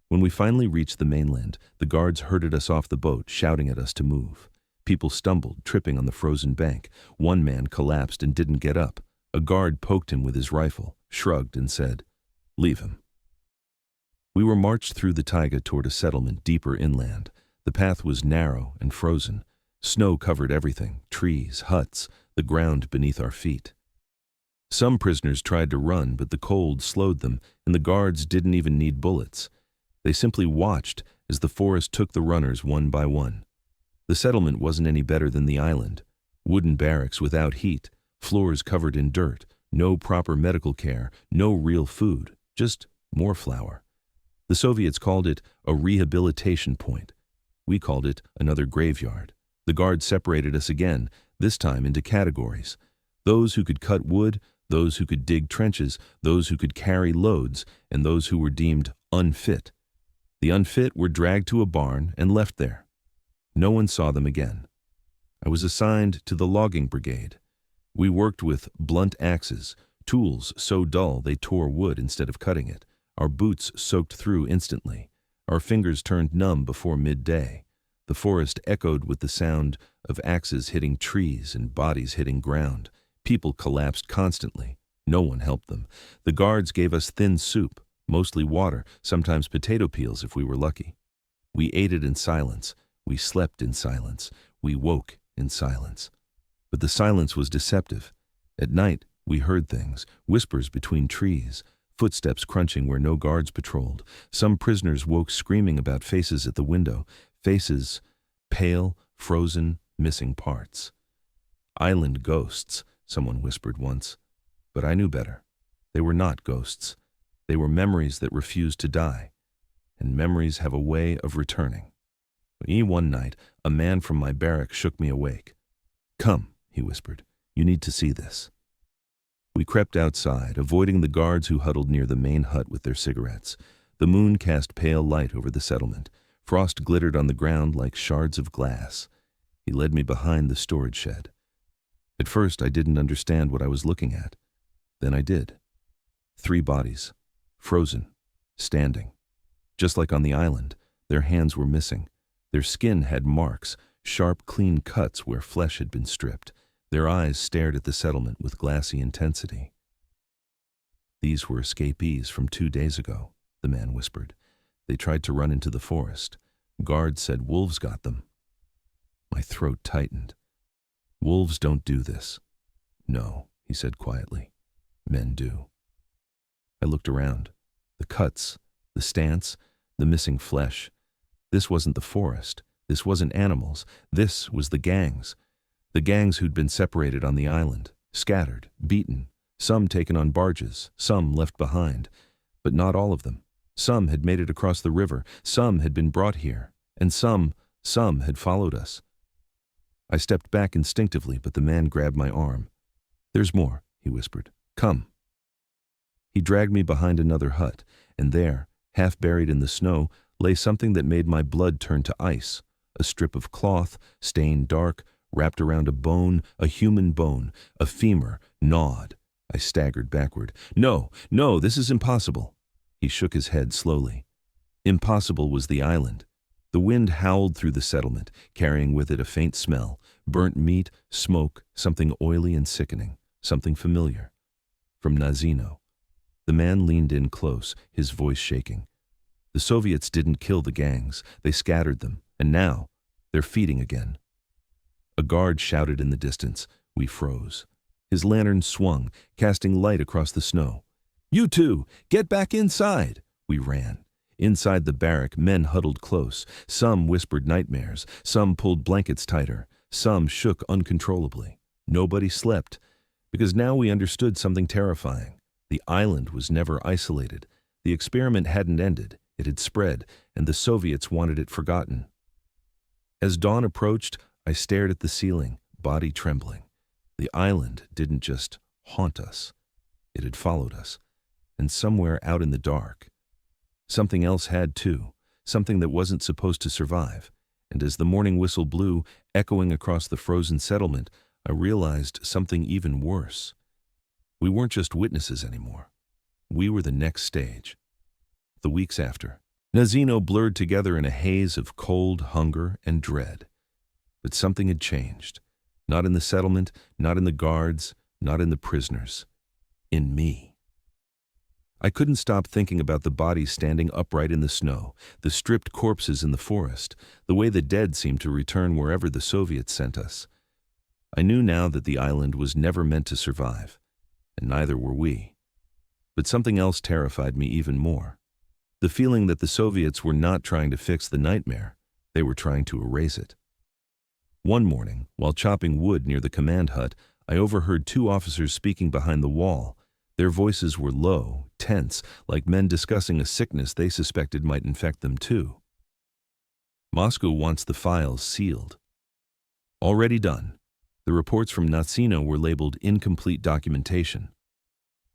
When we finally reached the mainland, the guards herded us off the boat, shouting at us to move. People stumbled, tripping on the frozen bank. One man collapsed and didn't get up. A guard poked him with his rifle, shrugged, and said, "Leave him." We were marched through the taiga toward a settlement deeper inland. The path was narrow and frozen. Snow covered everything, trees, huts, the ground beneath our feet. Some prisoners tried to run, but the cold slowed them, and the guards didn't even need bullets. They simply watched as the forest took the runners one by one. The settlement wasn't any better than the island. Wooden barracks without heat, floors covered in dirt, no proper medical care, no real food, just more flour. The Soviets called it a rehabilitation point. We called it another graveyard. The guards separated us again, this time into categories. Those who could cut wood, those who could dig trenches, those who could carry loads, and those who were deemed unfit. The unfit were dragged to a barn and left there. No one saw them again. I was assigned to the logging brigade. We worked with blunt axes, tools so dull they tore wood instead of cutting it. Our boots soaked through instantly. Our fingers turned numb before midday. The forest echoed with the sound of axes hitting trees and bodies hitting ground. People collapsed constantly. No one helped them. The guards gave us thin soup, mostly water, sometimes potato peels if we were lucky. We ate it in silence. We slept in silence. We woke in silence. But the silence was deceptive. At night, we heard things, whispers between trees, footsteps crunching where no guards patrolled. Some prisoners woke screaming about faces at the window, faces pale, frozen, missing parts. "Island ghosts," someone whispered once. But I knew better. They were not ghosts. They were memories that refused to die. and memories have a way of returning. One night, a man from my barrack shook me awake. "Come," he whispered, "you need to see this." We crept outside, avoiding the guards who huddled near the main hut with their cigarettes. The moon cast pale light over the settlement. Frost glittered on the ground like shards of glass. He led me behind the storage shed. At first, I didn't understand what I was looking at. Then I did. 3 bodies, frozen, standing. Just like on the island, their hands were missing. Their skin had marks, sharp, clean cuts where flesh had been stripped. Their eyes stared at the settlement with glassy intensity. "These were escapees from 2 days ago," the man whispered. "They tried to run into the forest. Guards said wolves got them." My throat tightened. "Wolves don't do this." "No," he said quietly. "Men do." I looked around. The cuts, the stance, the missing flesh. This wasn't the forest. This wasn't animals. This was the gangs. The gangs who'd been separated on the island, scattered, beaten, some taken on barges, some left behind. But not all of them. Some had made it across the river, some had been brought here, and some had followed us. I stepped back instinctively, but the man grabbed my arm. "There's more," he whispered. "Come." He dragged me behind another hut, and there, half buried in the snow, lay something that made my blood turn to ice. A strip of cloth, stained dark, wrapped around a bone, a human bone, a femur, gnawed. I staggered backward. No, this is impossible." He shook his head slowly. Impossible was the island. The wind howled through the settlement, carrying with it a faint smell, burnt meat, smoke, something oily and sickening, something familiar. From Nazino. The man leaned in close, his voice shaking. "The Soviets didn't kill the gangs, they scattered them, and now they're feeding again." A guard shouted in the distance. We froze. His lantern swung, casting light across the snow. "You two, get back inside!" We ran. Inside the barrack, men huddled close. Some whispered nightmares, some pulled blankets tighter, some shook uncontrollably. Nobody slept, because now we understood something terrifying. The island was never isolated. The experiment hadn't ended. It had spread, and the Soviets wanted it forgotten. As dawn approached, I stared at the ceiling, body trembling. The island didn't just haunt us. It had followed us. And somewhere out in the dark, something else had too, something that wasn't supposed to survive. And as the morning whistle blew, echoing across the frozen settlement, I realized something even worse. We weren't just witnesses anymore. We were the next stage. The weeks after, Nazino blurred together in a haze of cold, hunger, and dread. But something had changed. Not in the settlement, not in the guards, not in the prisoners. In me. I couldn't stop thinking about the bodies standing upright in the snow, the stripped corpses in the forest, the way the dead seemed to return wherever the Soviets sent us. I knew now that the island was never meant to survive, and neither were we. But something else terrified me even more. The feeling that the Soviets were not trying to fix the nightmare, they were trying to erase it. One morning, while chopping wood near the command hut, I overheard 2 officers speaking behind the wall. Their voices were low, tense, like men discussing a sickness they suspected might infect them too. "Moscow wants the files sealed." "Already done." The reports from Nazino were labeled incomplete documentation.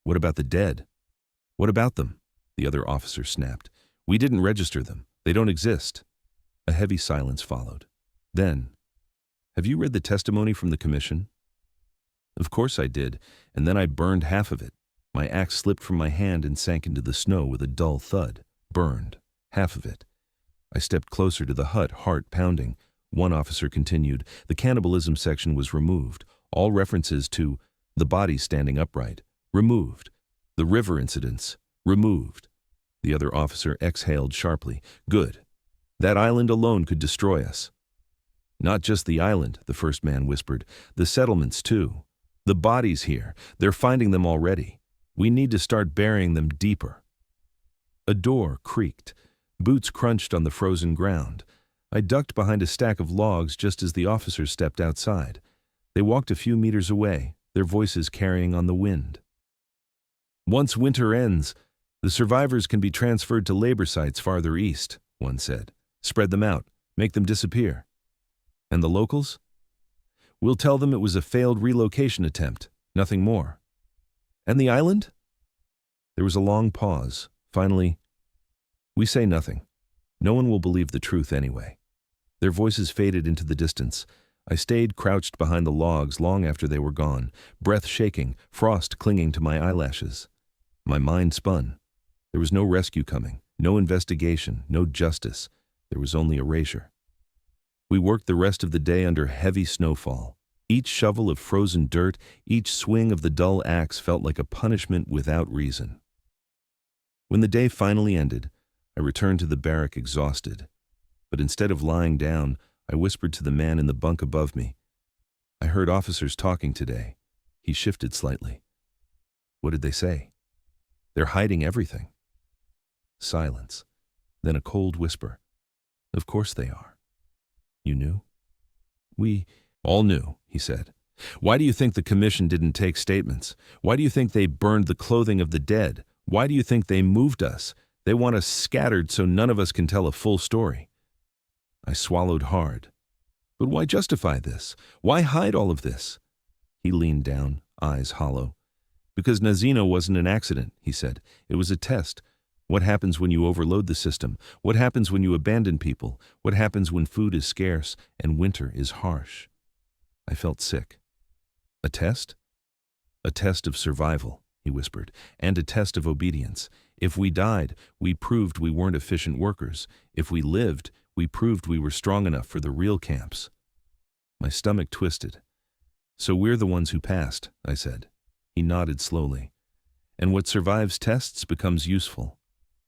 "What about the dead?" "What about them?" the other officer snapped. "We didn't register them. They don't exist." A heavy silence followed. Then, "Have you read the testimony from the commission?" Of course I did, and then I burned half of it. My axe slipped from my hand and sank into the snow with a dull thud. Burned. Half of it. I stepped closer to the hut, heart pounding. One officer continued. The cannibalism section was removed. All references to the bodies standing upright. Removed. The river incidents. Removed. The other officer exhaled sharply. Good. That island alone could destroy us. Not just the island, the first man whispered. The settlements, too. The bodies here. They're finding them already. We need to start burying them deeper. A door creaked. Boots crunched on the frozen ground. I ducked behind a stack of logs just as the officers stepped outside. They walked a few meters away, their voices carrying on the wind. "Once winter ends," The survivors can be transferred to labor sites farther east, one said. Spread them out, make them disappear. And the locals? We'll tell them it was a failed relocation attempt, nothing more. And the island? There was a long pause. Finally, we say nothing. No one will believe the truth anyway. Their voices faded into the distance. I stayed crouched behind the logs long after they were gone, breath shaking, frost clinging to my eyelashes. My mind spun. There was no rescue coming, no investigation, no justice. There was only erasure. We worked the rest of the day under heavy snowfall. Each shovel of frozen dirt, each swing of the dull axe felt like a punishment without reason. When the day finally ended, I returned to the barrack exhausted. But instead of lying down, I whispered to the man in the bunk above me. I heard officers talking today. He shifted slightly. What did they say? They're hiding everything. Silence. Then a cold whisper. Of course they are. You knew? We all knew, he said. Why do you think the commission didn't take statements? Why do you think they burned the clothing of the dead? Why do you think they moved us? They want us scattered so none of us can tell a full story. I swallowed hard. But why justify this? Why hide all of this? He leaned down, eyes hollow. Because Nazino wasn't an accident, he said. It was a test. What happens when you overload the system? What happens when you abandon people? What happens when food is scarce and winter is harsh? I felt sick. A test? A test of survival, he whispered, and a test of obedience. If we died, we proved we weren't efficient workers. If we lived, we proved we were strong enough for the real camps. My stomach twisted. So we're the ones who passed, I said. He nodded slowly. And what survives tests becomes useful.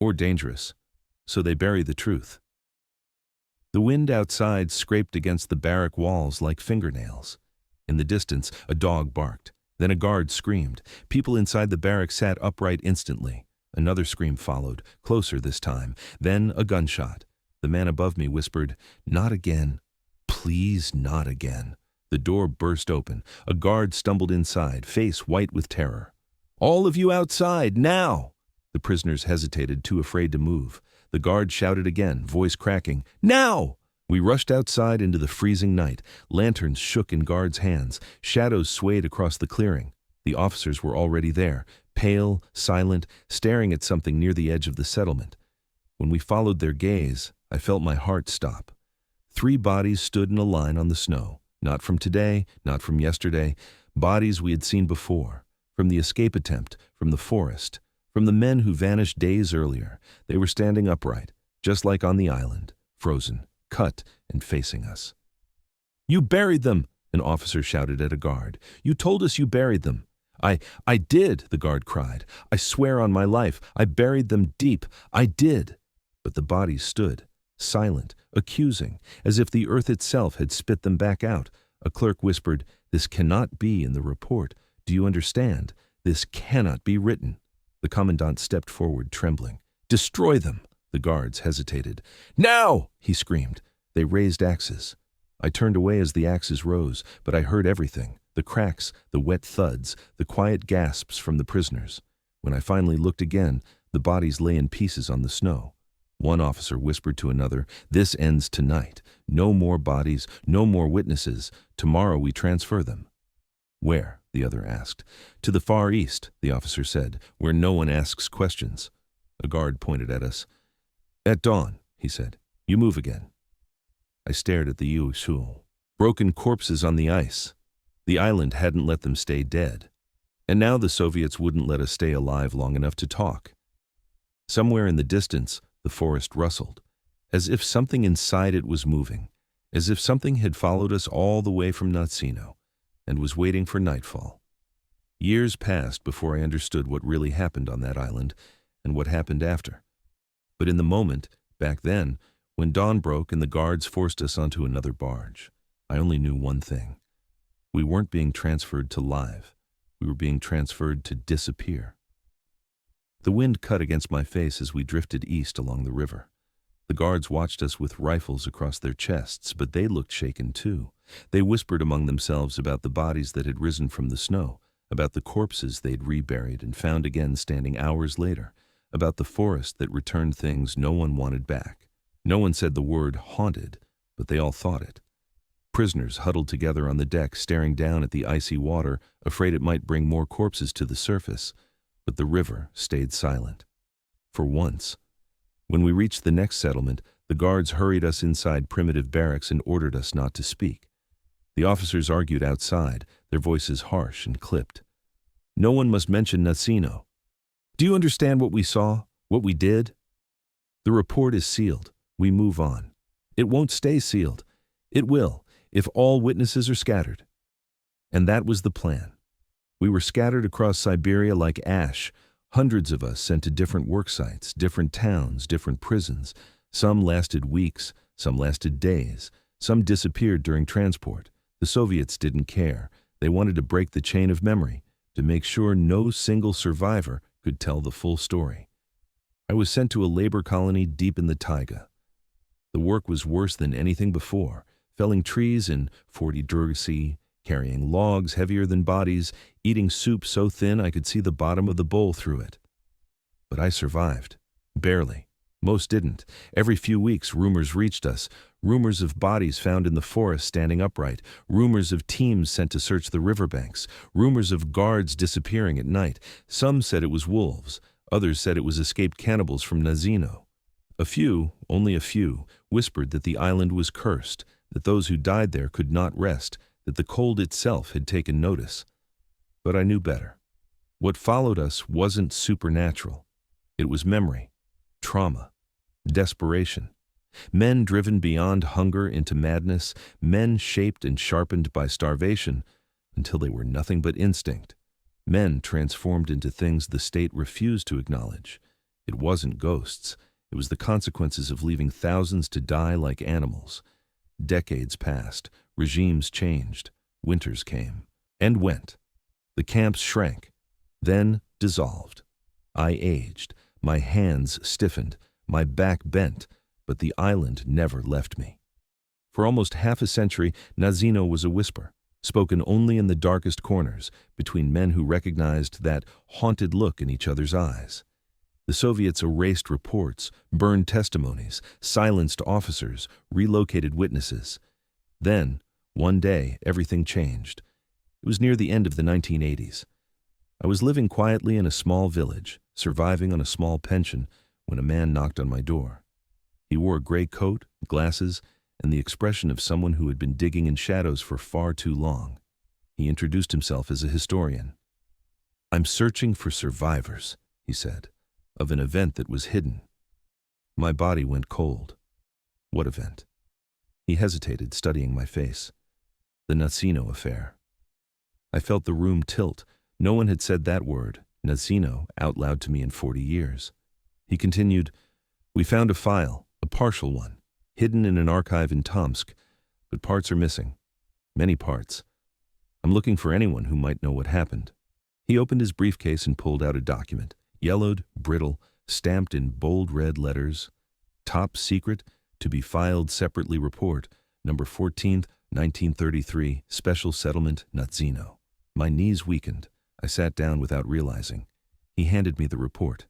Or dangerous. So they bury the truth. The wind outside scraped against the barrack walls like fingernails. In the distance, a dog barked. Then a guard screamed. People inside the barrack sat upright instantly. Another scream followed, closer this time. Then a gunshot. The man above me whispered, "Not again. Please, not again." The door burst open. A guard stumbled inside, face white with terror. "All of you outside, now!" The prisoners hesitated, too afraid to move. The guard shouted again, voice cracking, "Now!" We rushed outside into the freezing night. Lanterns shook in guards' hands. Shadows swayed across the clearing. The officers were already there, pale, silent, staring at something near the edge of the settlement. When we followed their gaze, I felt my heart stop. 3 bodies stood in a line on the snow. Not from today, not from yesterday. Bodies we had seen before. From the escape attempt, from the forest. From the men who vanished days earlier. They were standing upright, just like on the island, frozen, cut, and facing us. "You buried them!" an officer shouted at a guard. "You told us you buried them." I did," the guard cried. "I swear on my life, I buried them deep. I did." But the bodies stood, silent, accusing, as if the earth itself had spit them back out. A clerk whispered, "This cannot be in the report. Do you understand? This cannot be written." The commandant stepped forward, trembling. "Destroy them!" The guards hesitated. "Now!" he screamed. They raised axes. I turned away as the axes rose, but I heard everything. The cracks, the wet thuds, the quiet gasps from the prisoners. When I finally looked again, the bodies lay in pieces on the snow. One officer whispered to another, "This ends tonight. No more bodies, no more witnesses. Tomorrow we transfer them." "Where?" the other asked. "To the Far East," the officer said, "where no one asks questions." A guard pointed at us. "At dawn," he said. "You move again." I stared at the usual. Broken corpses on the ice. The island hadn't let them stay dead. And now the Soviets wouldn't let us stay alive long enough to talk. Somewhere in the distance, the forest rustled, as if something inside it was moving, as if something had followed us all the way from Nazino and was waiting for nightfall. Years passed before I understood what really happened on that island and what happened after. But in the moment, back then, when dawn broke and the guards forced us onto another barge, I only knew one thing. We weren't being transferred to live. We were being transferred to disappear. The wind cut against my face as we drifted east along the river. The guards watched us with rifles across their chests, but they looked shaken too. They whispered among themselves about the bodies that had risen from the snow, about the corpses they'd reburied and found again standing hours later, about the forest that returned things no one wanted back. No one said the word haunted, but they all thought it. Prisoners huddled together on the deck, staring down at the icy water, afraid it might bring more corpses to the surface, but the river stayed silent. For once. When we reached the next settlement, the guards hurried us inside primitive barracks and ordered us not to speak. The officers argued outside, their voices harsh and clipped. No one must mention Nacino. Do you understand what we saw, what we did? The report is sealed. We move on. It won't stay sealed. It will, if all witnesses are scattered. And that was the plan. We were scattered across Siberia like ash, hundreds of us sent to different work sites, different towns, different prisons. Some lasted weeks, some lasted days, some disappeared during transport. The Soviets didn't care. They wanted to break the chain of memory, to make sure no single survivor could tell the full story. I was sent to a labor colony deep in the taiga. The work was worse than anything before, felling trees in 40 degrees, carrying logs heavier than bodies, eating soup so thin I could see the bottom of the bowl through it. But I survived. Barely. Most didn't. Every few weeks, rumors reached us. Rumors of bodies found in the forest standing upright. Rumors of teams sent to search the riverbanks. Rumors of guards disappearing at night. Some said it was wolves. Others said it was escaped cannibals from Nazino. A few, only a few, whispered that the island was cursed, that those who died there could not rest, that the cold itself had taken notice. But I knew better. What followed us wasn't supernatural. It was memory, trauma, desperation. Men driven beyond hunger into madness, men shaped and sharpened by starvation until they were nothing but instinct. Men transformed into things the state refused to acknowledge. It wasn't ghosts. It was the consequences of leaving thousands to die like animals. Decades passed. Regimes changed. Winters came. And went. The camps shrank. Then dissolved. I aged. My hands stiffened. My back bent. But the island never left me. For almost half a century, Nazino was a whisper, spoken only in the darkest corners, between men who recognized that haunted look in each other's eyes. The Soviets erased reports, burned testimonies, silenced officers, relocated witnesses. Then, one day, everything changed. It was near the end of the 1980s. I was living quietly in a small village, surviving on a small pension, when a man knocked on my door. He wore a gray coat, glasses, and the expression of someone who had been digging in shadows for far too long. He introduced himself as a historian. "I'm searching for survivors," he said, "of an event that was hidden." My body went cold. What event? He hesitated, studying my face. The Nacino affair. I felt the room tilt. No one had said that word, Nacino, out loud to me in 40 years. He continued, "We found a file, a partial one, hidden in an archive in Tomsk, but parts are missing. Many parts. I'm looking for anyone who might know what happened." He opened his briefcase and pulled out a document, yellowed, brittle, stamped in bold red letters. "Top secret, to be filed separately report, number 14th, 1933, Special Settlement, Nazino." My knees weakened. I sat down without realizing. He handed me the report.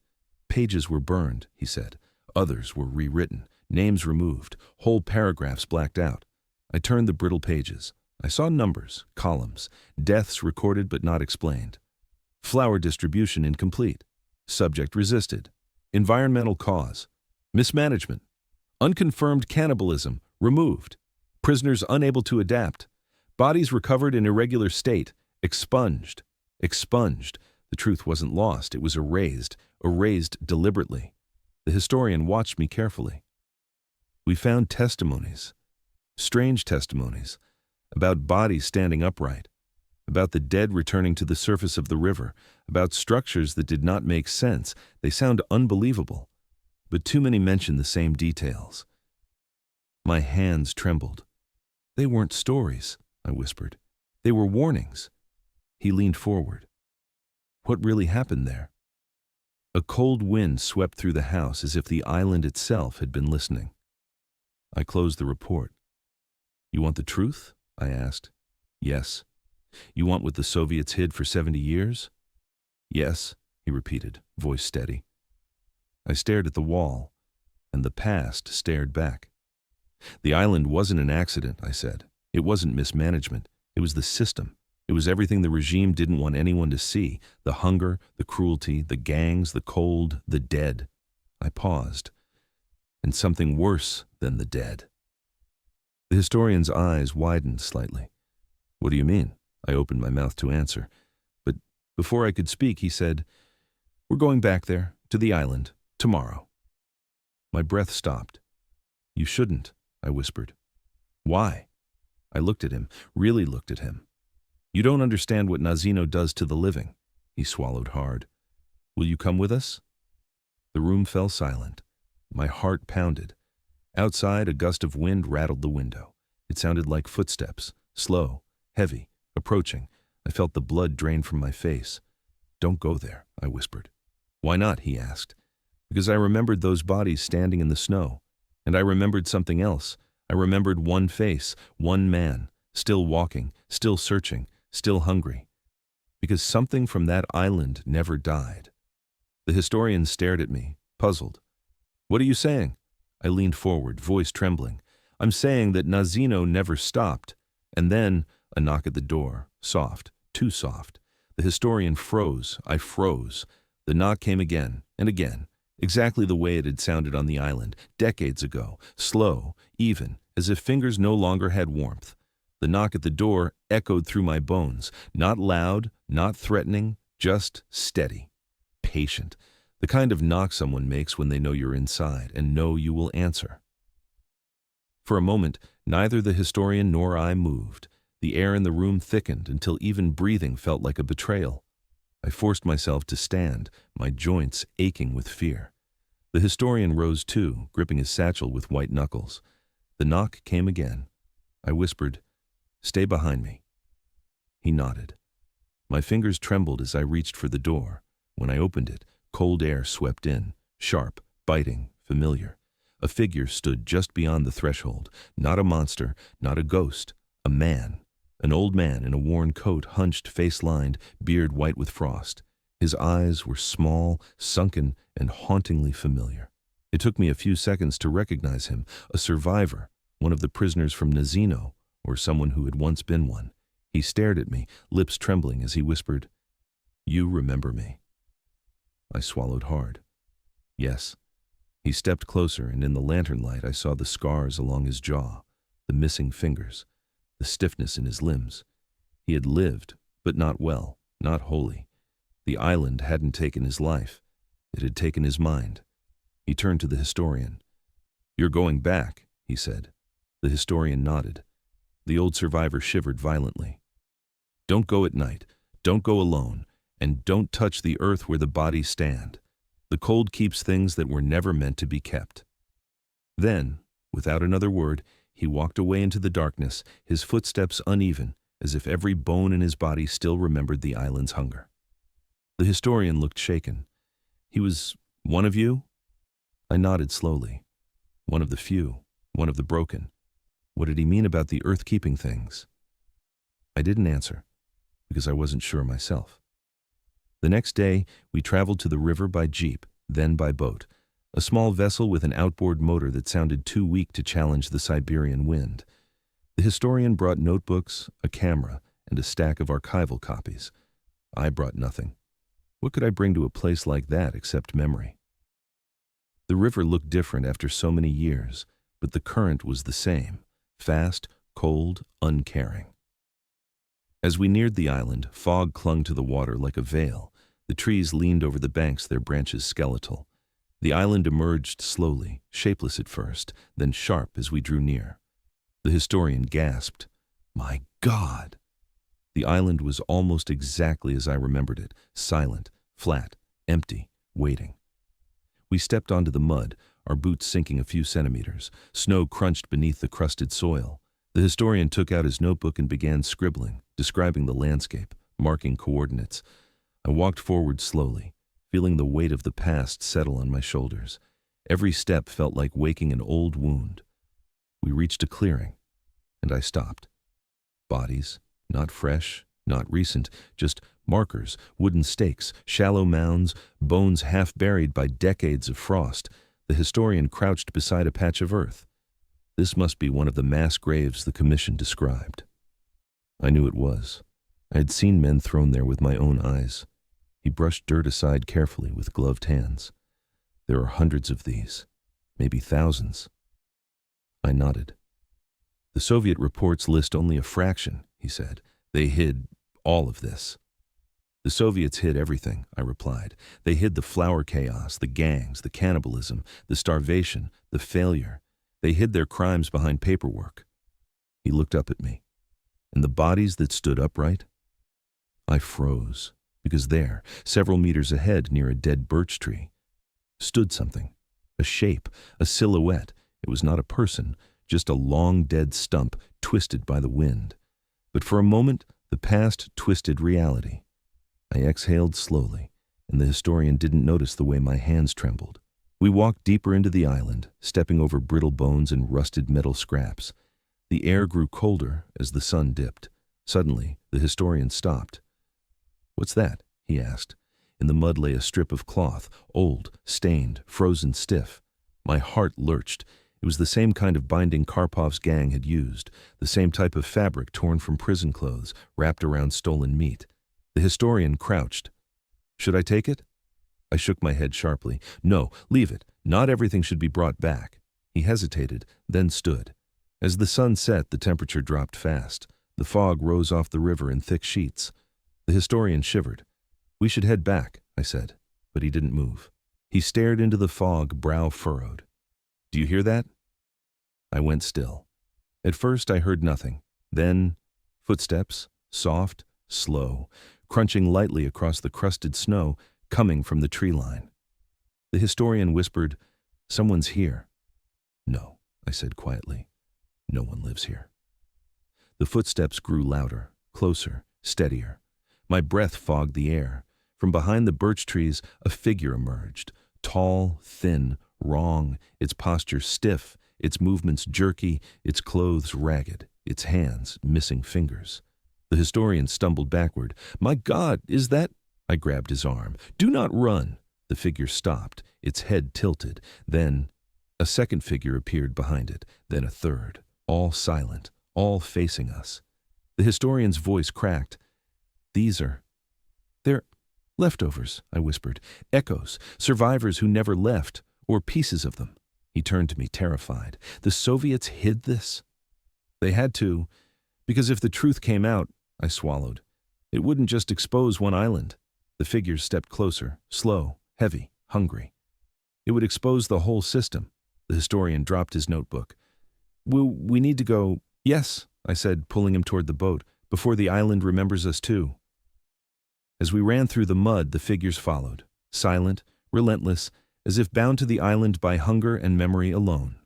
Pages were burned, he said. Others were rewritten, names removed, whole paragraphs blacked out. I turned the brittle pages. I saw numbers, columns, deaths recorded but not explained. Flour distribution incomplete. Subject resisted. Environmental cause. Mismanagement. Unconfirmed cannibalism removed. Prisoners unable to adapt. Bodies recovered in irregular state. Expunged. Expunged. The truth wasn't lost. It was erased deliberately. The historian watched me carefully. We found testimonies, strange testimonies, about bodies standing upright, about the dead returning to the surface of the river, about structures that did not make sense. They sound unbelievable, but too many mention the same details. My hands trembled. "They weren't stories," I whispered. "They were warnings." He leaned forward. "What really happened there?" A cold wind swept through the house as if the island itself had been listening. I closed the report. "You want the truth?" I asked. "Yes." "You want what the Soviets hid for 70 years?" "Yes," he repeated, voice steady. I stared at the wall, and the past stared back. The island wasn't an accident, I said. It wasn't mismanagement. It was the system. It was everything the regime didn't want anyone to see. The hunger, the cruelty, the gangs, the cold, the dead. I paused. And something worse than the dead. The historian's eyes widened slightly. What do you mean? I opened my mouth to answer. But before I could speak, he said, We're going back there, to the island, tomorrow. My breath stopped. You shouldn't, I whispered. Why? I looked at him, really looked at him. You don't understand what Nazino does to the living. He swallowed hard. Will you come with us? The room fell silent. My heart pounded. Outside, a gust of wind rattled the window. It sounded like footsteps, slow, heavy, approaching. I felt the blood drain from my face. Don't go there, I whispered. Why not? He asked. Because I remembered those bodies standing in the snow. And I remembered something else. I remembered one face, one man, still walking, still searching, still hungry. Because something from that island never died. The historian stared at me, puzzled. What are you saying? I leaned forward, voice trembling. I'm saying that Nazino never stopped. And then, a knock at the door, soft, too soft. The historian froze. I froze. The knock came again and again, exactly the way it had sounded on the island, decades ago, slow, even, as if fingers no longer had warmth. The knock at the door echoed through my bones, not loud, not threatening, just steady, patient, the kind of knock someone makes when they know you're inside and know you will answer. For a moment, neither the historian nor I moved. The air in the room thickened until even breathing felt like a betrayal. I forced myself to stand, my joints aching with fear. The historian rose too, gripping his satchel with white knuckles. The knock came again. I whispered, Stay behind me. He nodded. My fingers trembled as I reached for the door. When I opened it, cold air swept in, sharp, biting, familiar. A figure stood just beyond the threshold, not a monster, not a ghost, a man. An old man in a worn coat, hunched, face-lined, beard white with frost. His eyes were small, sunken, and hauntingly familiar. It took me a few seconds to recognize him, a survivor, one of the prisoners from Nazino, or someone who had once been one. He stared at me, lips trembling as he whispered, You remember me. I swallowed hard. Yes. He stepped closer, and in the lantern light I saw the scars along his jaw, the missing fingers, the stiffness in his limbs. He had lived, but not well, not wholly. The island hadn't taken his life. It had taken his mind. He turned to the historian. You're going back, he said. The historian nodded. The old survivor shivered violently. Don't go at night. Don't go alone. And don't touch the earth where the bodies stand. The cold keeps things that were never meant to be kept. Then, without another word, he walked away into the darkness, his footsteps uneven, as if every bone in his body still remembered the island's hunger. The historian looked shaken. He was one of you? I nodded slowly. One of the few, one of the broken. What did he mean about the earth-keeping things? I didn't answer, because I wasn't sure myself. The next day, we traveled to the river by jeep, then by boat, a small vessel with an outboard motor that sounded too weak to challenge the Siberian wind. The historian brought notebooks, a camera, and a stack of archival copies. I brought nothing. What could I bring to a place like that except memory? The river looked different after so many years, but the current was the same, fast, cold, uncaring. As we neared the island, fog clung to the water like a veil. The trees leaned over the banks, their branches skeletal. The island emerged slowly, shapeless at first, then sharp as we drew near. The historian gasped, My God! The island was almost exactly as I remembered it, silent, flat, empty, waiting. We stepped onto the mud, our boots sinking a few centimeters. Snow crunched beneath the crusted soil. The historian took out his notebook and began scribbling, describing the landscape, marking coordinates. I walked forward slowly, feeling the weight of the past settle on my shoulders. Every step felt like waking an old wound. We reached a clearing, and I stopped. Bodies, not fresh, Not recent, just markers, wooden stakes, shallow mounds, bones half buried by decades of frost. The historian crouched beside a patch of earth. This must be one of the mass graves the commission described. I knew it was. I had seen men thrown there with my own eyes. He brushed dirt aside carefully with gloved hands. There are hundreds of these, maybe thousands. I nodded. The Soviet reports list only a fraction, he said. They hid all of this. The Soviets hid everything, I replied. They hid the flower chaos, the gangs, the cannibalism, the starvation, the failure. They hid their crimes behind paperwork. He looked up at me. And the bodies that stood upright? I froze, because there, several meters ahead near a dead birch tree, stood something. A shape, a silhouette. It was not a person, just a long dead stump twisted by the wind. But for a moment, the past twisted reality. I exhaled slowly, and the historian didn't notice the way my hands trembled. We walked deeper into the island, stepping over brittle bones and rusted metal scraps. The air grew colder as the sun dipped. Suddenly, the historian stopped. "What's that?" he asked. In the mud lay a strip of cloth, old, stained, frozen stiff. My heart lurched. It was the same kind of binding Karpov's gang had used, the same type of fabric torn from prison clothes, wrapped around stolen meat. The historian crouched. "Should I take it?" I shook my head sharply. "No, leave it. Not everything should be brought back." He hesitated, then stood. As the sun set, the temperature dropped fast. The fog rose off the river in thick sheets. The historian shivered. "We should head back," I said, but he didn't move. He stared into the fog, brow furrowed. "Do you hear that?" I went still. At first I heard nothing. Then footsteps, soft, slow, crunching lightly across the crusted snow, coming from the tree line. The historian whispered, "Someone's here." "No," I said quietly. "No one lives here." The footsteps grew louder, closer, steadier. My breath fogged the air. From behind the birch trees, a figure emerged. Tall, thin, wrong, its posture stiff, its movements jerky, its clothes ragged, its hands missing fingers. The historian stumbled backward. "My God, is that—" I grabbed his arm. "Do not run." The figure stopped, its head tilted. Then a second figure appeared behind it, then a third, all silent, all facing us. The historian's voice cracked. "They're leftovers," I whispered. "Echoes, survivors who never left, or pieces of them." He turned to me, terrified. "The Soviets hid this?" "They had to, because if the truth came out," I swallowed, "it wouldn't just expose one island." The figures stepped closer, slow, heavy, hungry. "It would expose the whole system." The historian dropped his notebook. We need to go." "Yes," I said, pulling him toward the boat, "before the island remembers us too." As we ran through the mud, the figures followed, silent, relentless, as if bound to the island by hunger and memory alone.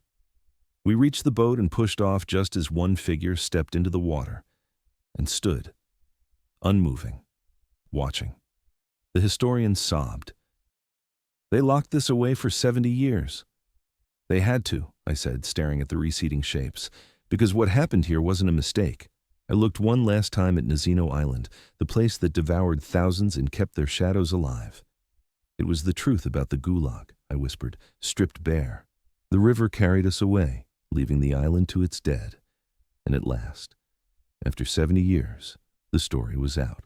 We reached the boat and pushed off just as one figure stepped into the water and stood, unmoving, watching. The historian sobbed. "They locked this away for 70 years. "They had to," I said, staring at the receding shapes, "because what happened here wasn't a mistake." I looked one last time at Nazino Island, the place that devoured thousands and kept their shadows alive. "It was the truth about the Gulag," I whispered, "stripped bare. The river carried us away, leaving the island to its dead. And at last, after 70 years, the story was out."